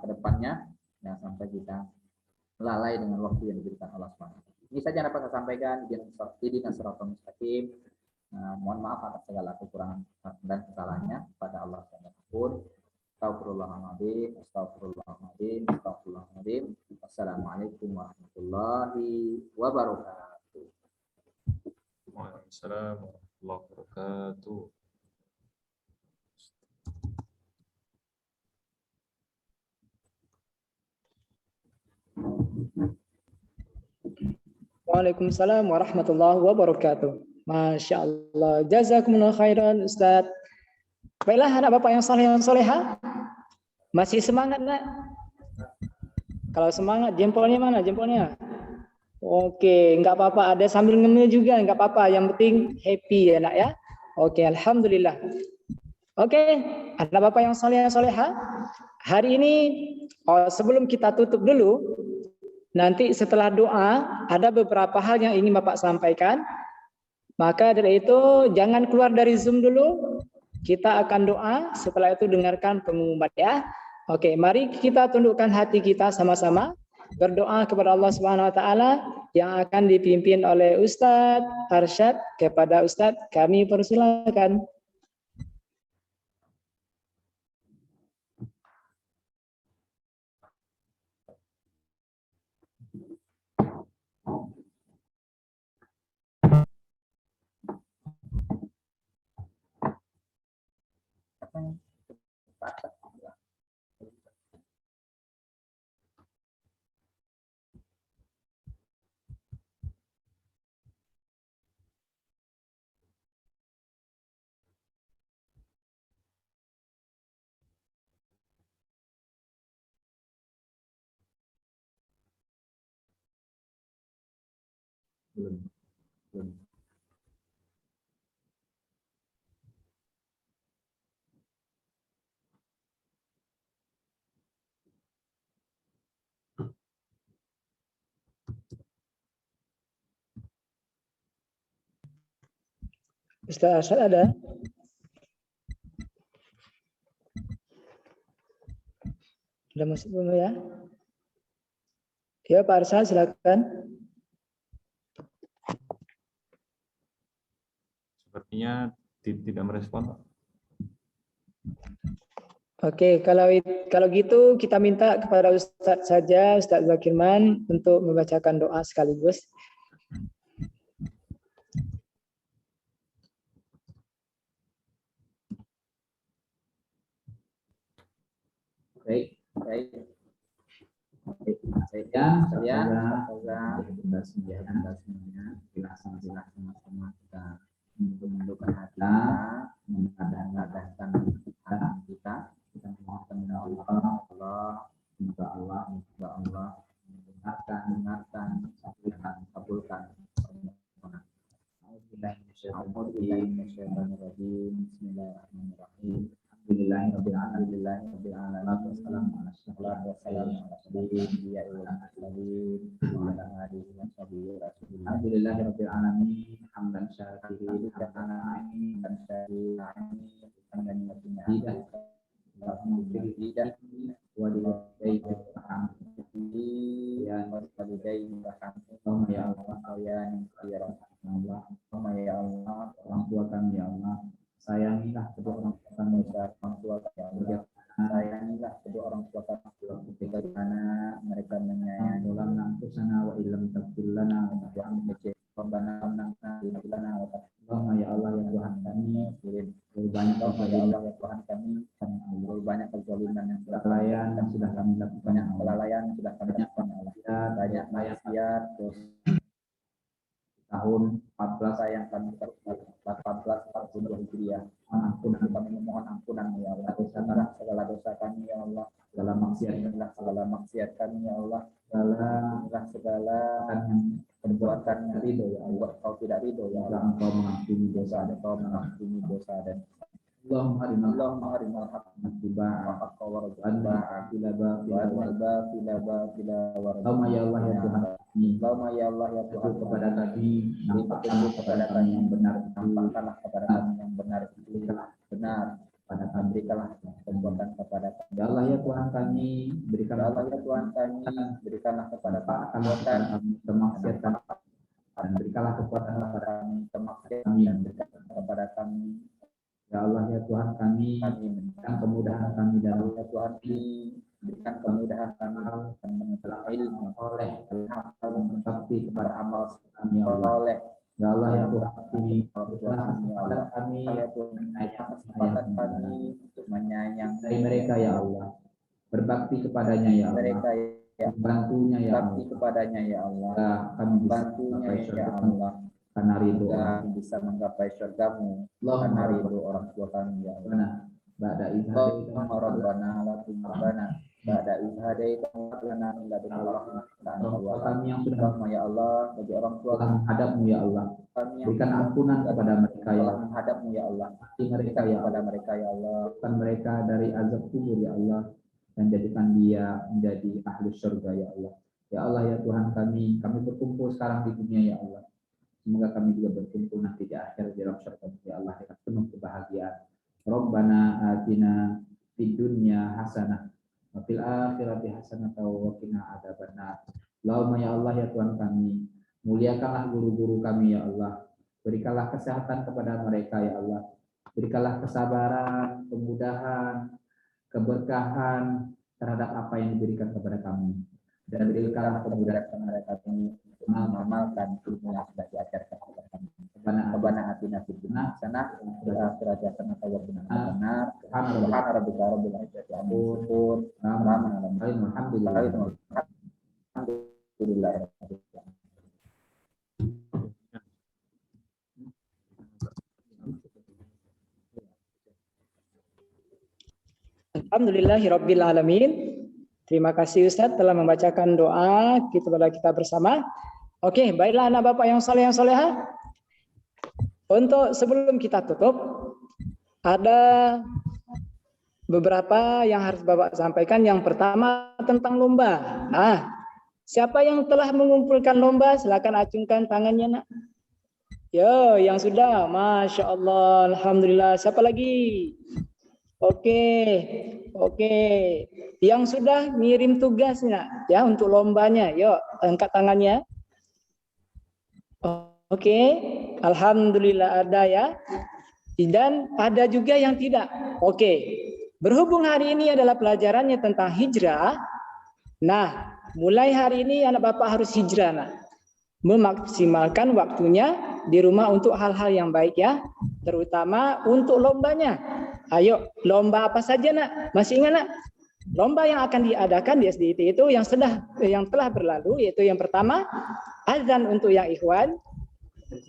kedepannya, yang sampai kita lalai dengan waktu yang diberikan Allah SWT. Ini saja yang dapat saya sampaikan. Ihdinas siratal mustaqim. Mohon maaf atas segala kekurangan dan kesalahannya pada Allah SWT. Astagfirullahaladzim, astagfirullahaladzim, astagfirullahaladzim. Wassalamualaikum warahmatullahi wabarakatuh. Waalaikumsalam warahmatullahi wabarakatuh. Waalaikumsalam warahmatullahi wabarakatuh. Masya Allah. Jazakumullah khairan Ustaz. Baiklah anak bapak yang saleh dan soleha. Masih semangat nak? Kalau semangat jempolnya mana jempolnya? Oke, enggak apa-apa. Ada sambil ngemil juga, enggak apa-apa. Yang penting happy ya nak ya. Oke, alhamdulillah. Oke, anak bapak yang saleh dan soleha. Hari ini sebelum kita tutup dulu, nanti setelah doa ada beberapa hal yang ingin bapak sampaikan. Maka dari itu jangan keluar dari Zoom dulu. Kita akan doa, setelah itu dengarkan pengumuman ya. Oke, mari kita tundukkan hati kita sama-sama berdoa kepada Allah Subhanahu wa taala yang akan dipimpin oleh Ustadz Arsyad. Kepada Ustadz kami persilakan. Belum. Ustadz Arsyad ada? Udah masuk dulu ya. Ya Pak Arsyad silakan. Sepertinya tidak merespon, Pak. Oke, kalau gitu kita minta kepada Ustadz saja, Ustadz Zakirman untuk membacakan doa sekaligus. Baik. Saya bunda semuanya, silakan sama-sama kita menundukkan hati kita, mengadahkan kita mohonkan Allah, semoga Allah mendengarkan, kabulkan. Bismillahirrahmanirrahim. Alhamdulillahirabbil alamin. Hamdan syakirin dan ya Allah, orang tua kami ya Allah, sayangilah kedua orang tua kami, sayangilah kedua orang tua kami, bagaimana mereka menyayangi dalam nafsana wa illam taghfir lana wa Rabbana lana wa Allahumma ya Allah yang Tuhan kami, lebih banyak ya Allah ya Tuhan kami, lebih banyak kezaliman yang kelalaian yang sudah kami lakukan, banyak kelalaian yang sudah kami lakukan, banyak maksiat terus tahun 14 yang kami 14 Hijriah. Ampunan kami memohon ampunan ya Allah. Dosakanlah segala dosa kami ya Allah. Segala maksiat kami ya Allah. Segala perbuatan yang ridho ya Allah. Kau tidak ridho ya Allah. Engkau mengampuni dosa dan Allahumma harimah haqqa wa raja'na bila Allahumma ya Allah ya Tuhan Allahumma ya Allah ya Tuhan kepada kami, beri petunjuk kepada kami yang benar, nampakkanlah kepada kami yang benar itu benar, pada kami berikanlah kekuatan kepada kami. Ya Allah ya Tuhan kami, berikanlah Allah ya Tuhan kami, berikanlah kepada kekuatan kemaksiatan dan berikanlah kekuatan kepada kami kemaksiatan dan berikanlah kepada kami. Ya Allah ya Tuhan kami, berikan kemudahan kami dan ya Tuhan kami, berikan kemudahan kami dan mengetahui ilmu oleh hal berbakti kepada amal kami ya Allah. Ya Allah ya Tuhan kami, kepada kami ya Tuhan kesempatan kami untuk menyayangi mereka ya Allah, berbakti kepadanya ya Allah, mereka ya bantunya ya Allah, kepadanya ya Allah, kami bantunya ya Allah, karena ridho kami bisa menggapai surgamu, karena ridho orang tua kami ya Allah. Ba'da idhadaitana rabbana la tu'abbana ba'da idhadaitana lana min ladunka rahmah wa kami yang sudah ya Allah bagi orang tua kami menghadapmu ya Allah, berikan ampunan kepada mereka ya Allah, menghadapmu ya Allah, mereka ya pada mereka ya Allah, berikan mereka dari azab kubur ya Allah, dan jadikan dia menjadi ahli surga ya Allah. Ya Allah ya Tuhan kami berkumpul sekarang di dunia ya Allah, semoga kami juga berkumpul nanti di akhir di dalam surga ya Allah dengan penuh kebahagiaan. Rabbana atina fid dunya hasanah wa fil akhirati hasanah wa qina adzabannar. Allahumma ya Allah ya Tuhan kami, muliakanlah guru-guru kami ya Allah. Berikanlah kesehatan kepada mereka ya Allah. Berikanlah kesabaran, kemudahan, keberkahan terhadap apa yang diberikan kepada kami. Dan berikanlah kemudahan kepada kami untuk mengamalkan ilmu yang sudah diajarkan kepada kami. Rabbana atina fid dunya hasanah wa fil akhirati hasanah wa qina adzabannar. Subhana rabbika rabbil izzati amma yasifun. Alhamdulillah. Alhamdulillahirabbil alamin. Terima kasih Ustadz telah membacakan doa kepada kita bersama. Oke, baiklah anak Bapak yang saleh yang salehah. Untuk sebelum kita tutup, ada beberapa yang harus Bapak sampaikan. Yang pertama tentang lomba. Siapa yang telah mengumpulkan lomba, silakan acungkan tangannya, nak. Yo, yang sudah, Masya Allah, Alhamdulillah. Siapa lagi? Oke. Yang sudah ngirim tugas, nak, ya untuk lombanya. Yuk, angkat tangannya. Oke, Alhamdulillah ada ya. Dan ada juga yang tidak. Oke, berhubung hari ini adalah pelajarannya tentang hijrah. Nah, mulai hari ini anak Bapak harus hijrah, nak. Memaksimalkan waktunya di rumah untuk hal-hal yang baik ya. Terutama untuk lombanya. Ayo, lomba apa saja, nak? Masih ingat, nak? Lomba yang akan diadakan di SDIT itu yang telah berlalu, yaitu yang pertama azan untuk yang ikhwan,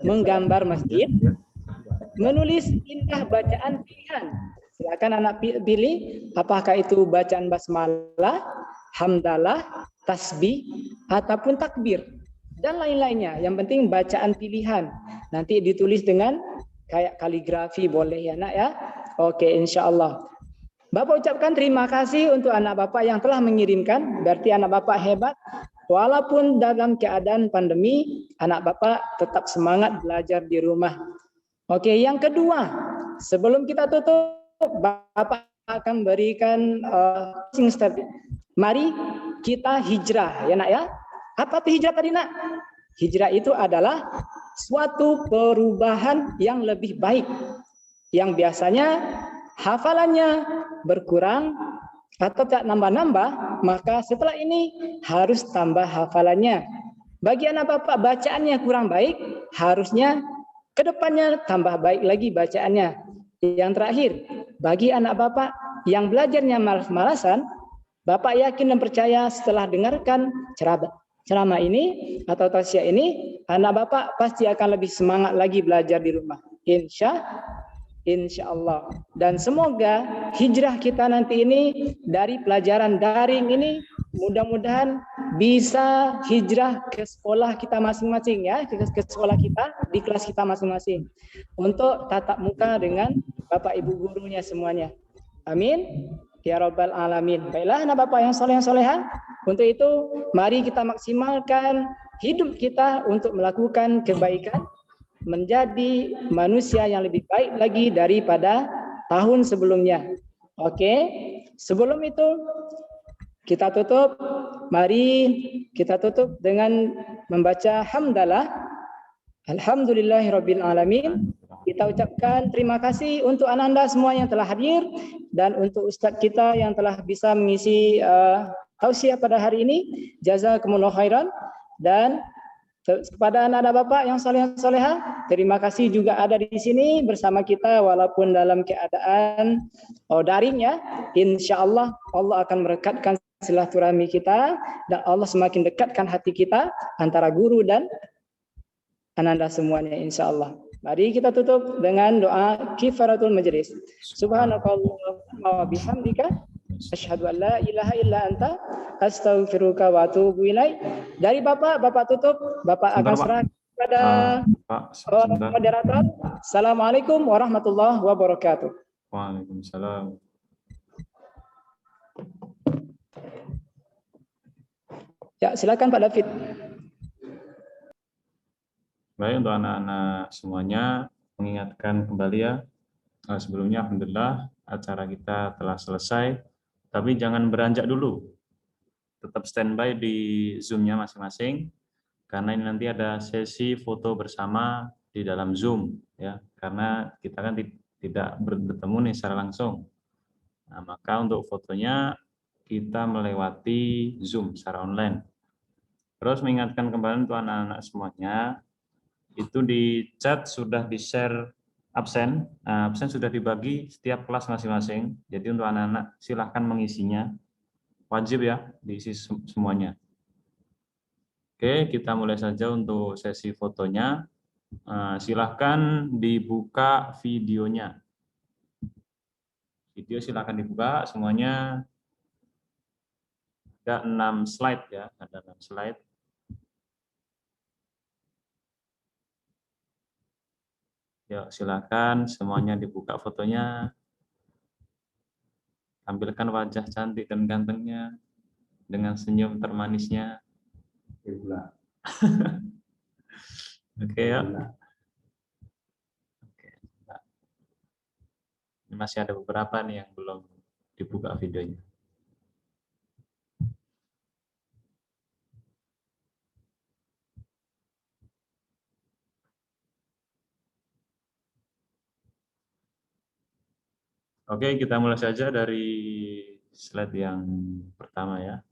menggambar masjid, menulis indah bacaan pilihan. Silakan anak pilih apakah itu bacaan basmalah, hamdalah, tasbih ataupun takbir dan lain-lainnya. Yang penting bacaan pilihan. Nanti ditulis dengan kayak kaligrafi boleh ya, nak ya. Oke, insyaallah. Bapak ucapkan terima kasih untuk anak Bapak yang telah mengirimkan. Berarti anak Bapak hebat. Walaupun dalam keadaan pandemi, anak Bapak tetap semangat belajar di rumah. Oke, yang kedua, sebelum kita tutup, Bapak akan berikan mari kita hijrah, ya nak ya. Apa itu hijrah tadi, nak? Hijrah itu adalah suatu perubahan yang lebih baik, yang biasanya hafalannya berkurang atau tak nambah-nambah, maka setelah ini harus tambah hafalannya. Bagi anak Bapak bacaannya kurang baik, harusnya ke depannya tambah baik lagi bacaannya. Yang terakhir, bagi anak Bapak yang belajarnya malas-malasan, Bapak yakin dan percaya setelah dengarkan ceramah ini atau tausiah ini, anak Bapak pasti akan lebih semangat lagi belajar di rumah. Insya Allah. Dan semoga hijrah kita nanti ini dari pelajaran daring ini mudah-mudahan bisa hijrah ke sekolah kita masing-masing ya, ke sekolah kita, di kelas kita masing-masing. Untuk tatap muka dengan Bapak Ibu gurunya semuanya. Amin. Ya Rabbal Alamin. Baiklah anak Bapak yang soleh yang soleha. Untuk itu mari kita maksimalkan hidup kita untuk melakukan kebaikan, menjadi manusia yang lebih baik lagi daripada tahun sebelumnya. Oke, sebelum itu kita tutup. Mari kita tutup dengan membaca hamdalah. Alhamdulillahirabbil alamin. Kita ucapkan terima kasih untuk Ananda semua yang telah hadir dan untuk Ustadz kita yang telah bisa mengisi tausiah pada hari ini. Jazakumullah khairan. Dan kepada anak-anak Bapak yang saleh-salehah, terima kasih juga ada di sini bersama kita walaupun dalam keadaan daring ya. Insyaallah Allah akan merekatkan silaturahmi kita dan Allah semakin dekatkan hati kita antara guru dan Ananda semuanya insyaallah. Mari kita tutup dengan doa kifaratul majlis. Subhanakallahumma wa bihamdika asyhadu an la ilaha illa anta astaghfiruka wa atubu ilaik. Dari Bapak tutup. Bapak akan serah kepada moderator. Assalamualaikum warahmatullahi wabarakatuh. Waalaikumsalam. Ya, silakan Pak David. Baik, untuk anak-anak semuanya, mengingatkan kembali ya, sebelumnya alhamdulillah acara kita telah selesai, tapi jangan beranjak dulu. Tetap standby di Zoom-nya masing-masing, karena ini nanti ada sesi foto bersama di dalam Zoom ya, karena kita kan tidak bertemu nih secara langsung. Nah, maka untuk fotonya kita melewati Zoom secara online. Terus mengingatkan kembali untuk anak-anak semuanya, itu di chat sudah di-share absen. Nah, absen sudah dibagi setiap kelas masing-masing. Jadi untuk anak-anak silahkan mengisinya. Wajib ya, diisi semuanya. Oke, kita mulai saja untuk sesi fotonya. Silahkan dibuka videonya. Video silahkan dibuka semuanya. Ada 6 slide ya, ada 6 slide. Yuk, silakan semuanya dibuka fotonya. Tampilkan wajah cantik dan gantengnya dengan senyum termanisnya. Oke ya. Oke. Ini masih ada beberapa nih yang belum dibuka videonya. Oke, kita mulai saja dari slide yang pertama ya.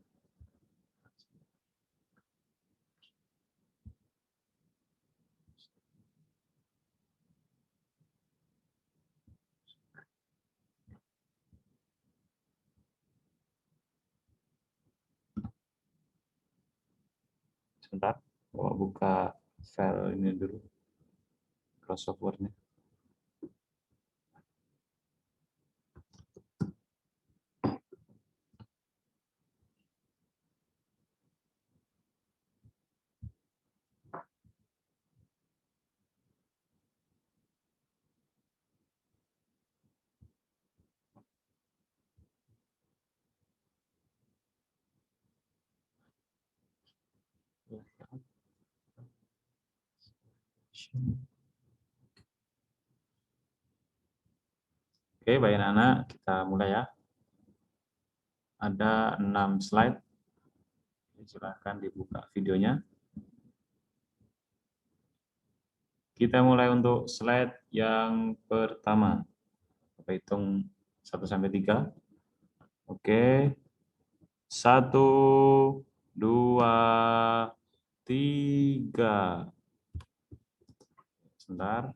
Sebentar, buka file ini dulu, Microsoft Word-nya. Oke, baik anak, kita mulai ya. Ada 6 slide. Silahkan dibuka videonya. Kita mulai untuk slide yang pertama. Kita hitung 1 sampai 3. Oke. 1, 2, 3. Sebentar.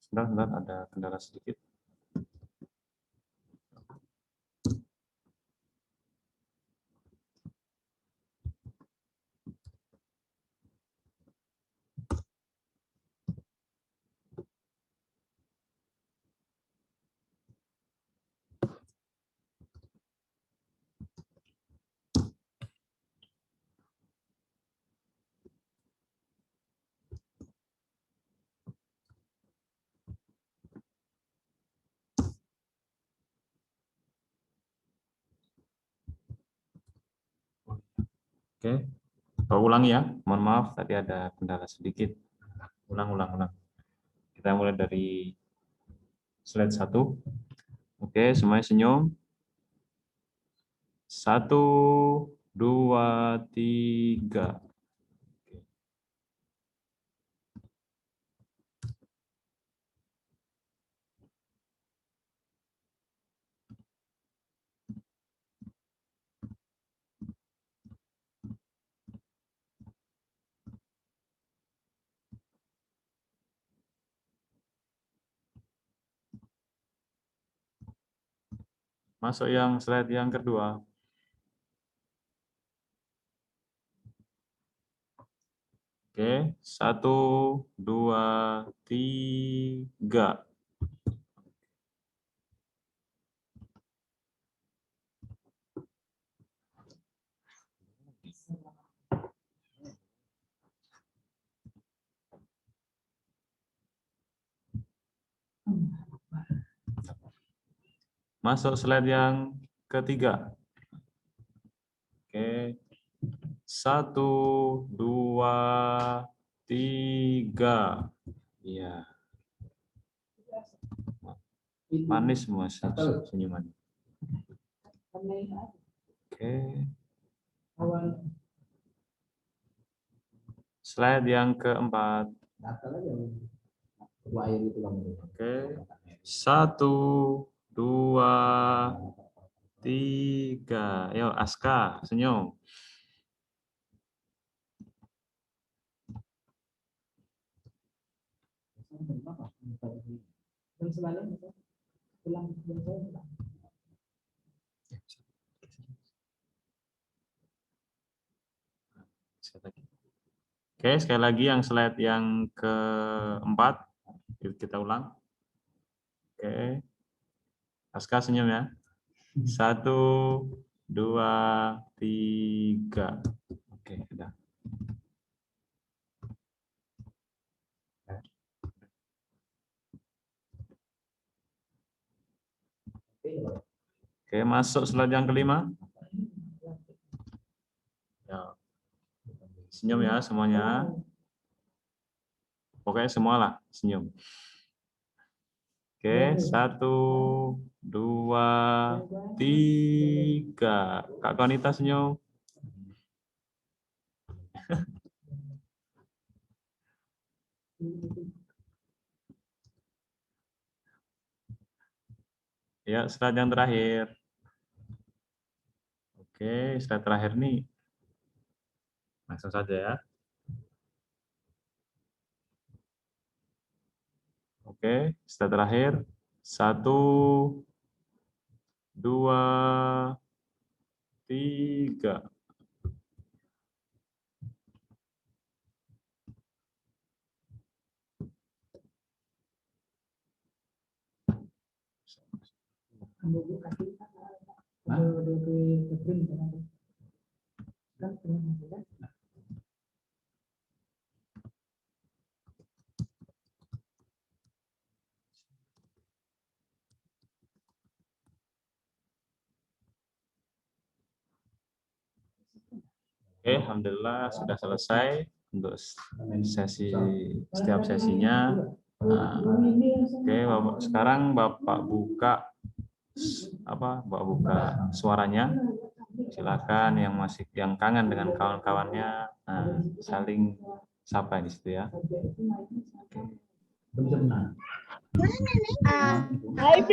Sebentar, ada kendala sedikit. Oke. Kau ulangi ya. Mohon maaf tadi ada kendala sedikit. Ulang. Kita mulai dari slide 1. Oke, semuanya senyum. 1, 2, 3. Masuk yang slide yang kedua. Oke, 1, 2, 3. Masuk slide yang ketiga. Oke. 1, 2, 3. Iya. Manis semua senyumannya. Oke. Slide yang keempat. Oke. 1, 2, 3. Ayo Aska, senyum. Oke, sekali lagi yang slide yang keempat. Kita ulang. Oke. Aska senyum ya. 1, 2, 3. Oke, sudah. Oke, masuk slide yang kelima. Ya. Senyum ya semuanya. Pokoknya semualah senyum. Oke, 1, 2, 3. Kak Konita senyum. Ya, slide yang terakhir. Oke, slide terakhir nih. Langsung saja ya. Oke, slide terakhir. 1, 2, 3. Oke, alhamdulillah sudah selesai untuk setiap sesinya. Nah, oke, sekarang Bapak buka suaranya. Silakan yang kangen dengan kawan-kawannya, saling sapa di situ ya. Oke. Hai,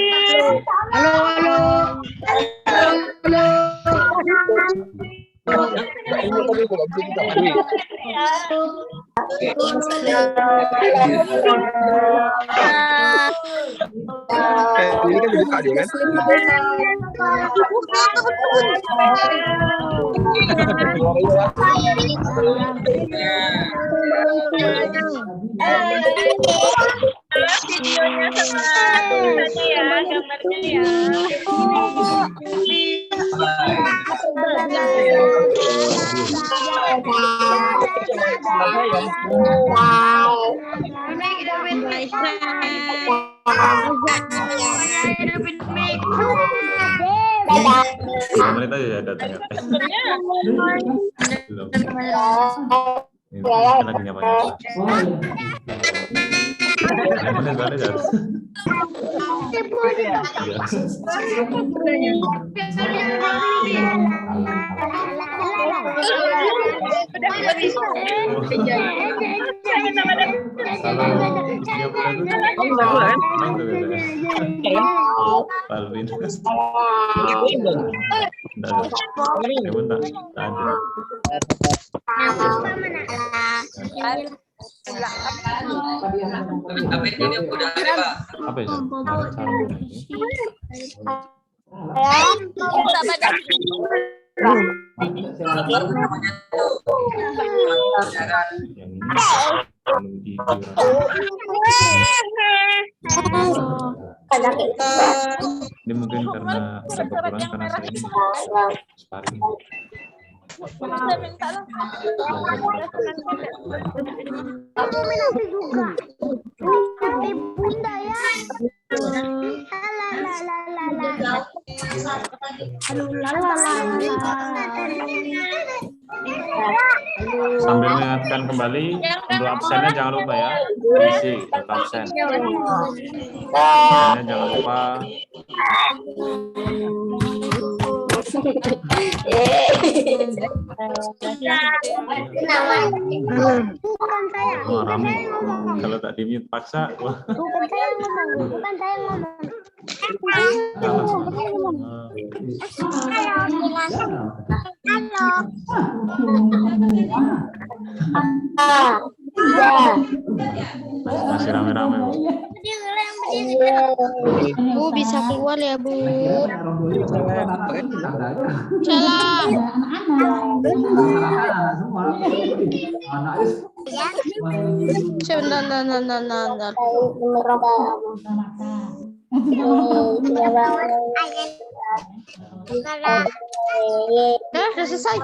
Ini kan dibuka dia kan? videonya sama tadi ya, gambarnya ya. Wow. 3 menit aja ya datang. Belum. Ini lagi nyapa-nyapa. 3 menit balik ya. Apa itu? Ini mungkin karena kekurangan karena saya ini sparring. Sambil mengingatkan kembali untuk absennya jangan lupa ya, isi data absen. Absennya jangan lupa. Wah, rame. Kalau tak di mute paksa. Wah. Bukan saya ngomong. Masih rame-rame. Bu bisa keluar ya Bu. Salam. Sebentar. Udah selesai.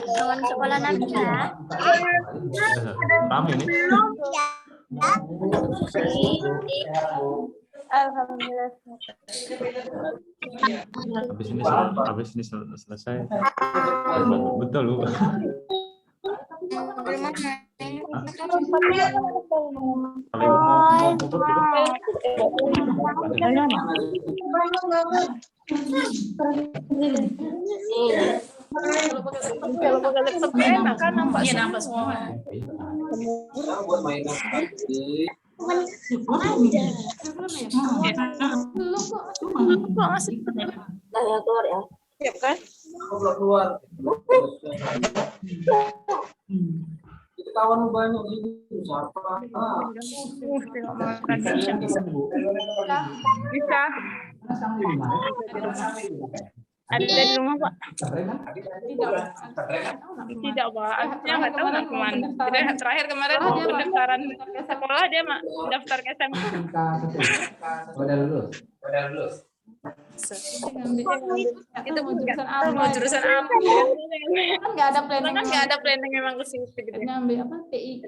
Kawan sekolah nanti ya. Rame nih. Alhamdulillah. Habis ini selesai. Betul lu. Kalau mau pupuk Kalau pakai laptop enak kan nampak semua. Siap kan? Itu kawan banyak gitu siapa? Bisa. Ada di rumah Pak? Tidak Pak, dia nggak tahu nak kemana. Terakhir kemarin pendaftaran sekolah dia daftar ke SMK. Udah lulus. Itu mau jurusan apa? Kan nggak ada planning. Kan nggak ada planning memang ke situ gitu. Ngambil apa TI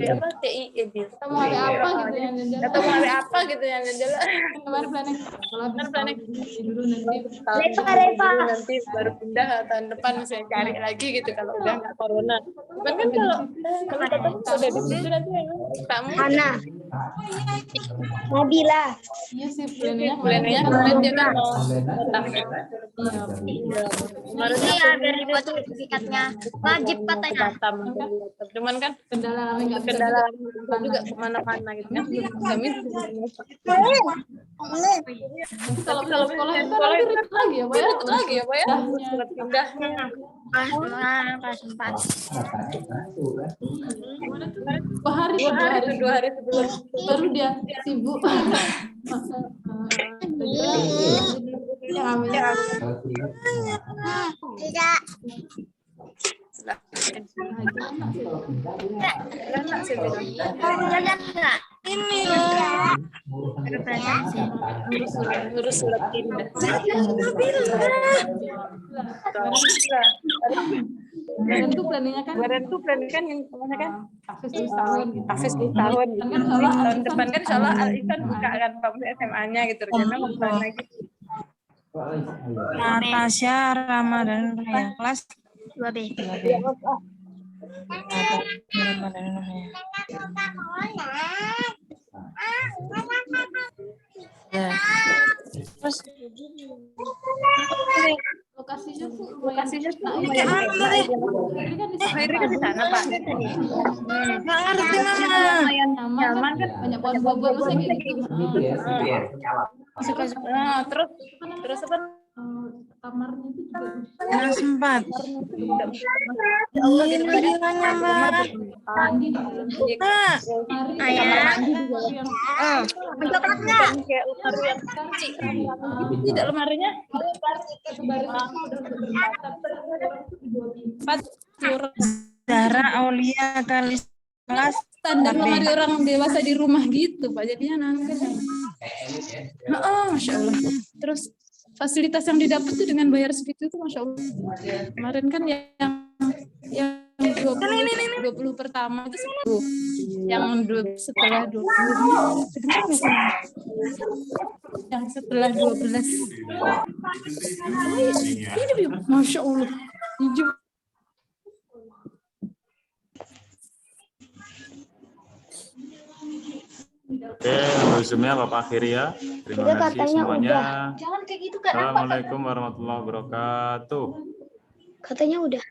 Apa TI gitu. Kita mau ngambil apa gitu yang jendela. Atau mau ngambil apa gitu yang jendela. Kemarin planning kalau habis planning dulu nanti nanti baru pindah tahun depan misalnya cari lagi gitu kalau udah nggak corona. Cuman kan kalau ketemu sudah di situ nanti memang kamu Nabila. iya sih planningnya kemarin dia kan mau datang. Ini ada ribuan sertifikatnya. Wajib katanya. Cuman kan kendala nggak bisa kendala juga kemana-mana gitu kan. Kami kalau sekolah itu nanti ribet lagi ya Pak ya. ribet lagi ya Pak ya. Surat pindahnya. Kelas 4. Dua hari sebelum baru dia sibuk. Tidak. Ini ngurus surat pindah. Kemarin tuh planningnya kan yang namanya kan Hafiz tahun gitu. Hafiz tahun gitu. Kan insyaallah Tahun depan kan insyaallah Al-Ihsan buka kan SMA-nya gitu. Karena mau lagi. Natasha Ramadan ya kelas 2B. Ya. Terus Lokasinya tuh Lokasinya tuh lumayan. Ini kan di Akhirnya kan di sana, Pak. nggak ngerti mama. lumayan nyaman kan banyak pohon-pohon maksudnya kayak gitu. Suka-suka. Terus apa? Kamarnya itu juga Nggak sempat. Allah gitu kan. Bilangnya mbak. mandi di dalam Kak, kamar ayah. mandi juga yang Bukan kayak lemari yang kecil. Tidak lemarinya. Zahra Aulia kelas standar 4B. lemari orang dewasa di rumah gitu Pak, jadinya nanti Masya Allah. Terus fasilitas yang didapat tuh dengan bayar segitu tuh Masya Allah. Kemarin kan yang 20 pertama itu 10, yang setelah 20 yang setelah 12 ini Masya Allah hijau. Oke, untuk Zoom-nya Bapak akhiri ya. Terima kasih semuanya. Jangan kayak gitu kan. Assalamualaikum warahmatullahi wabarakatuh. Katanya udah.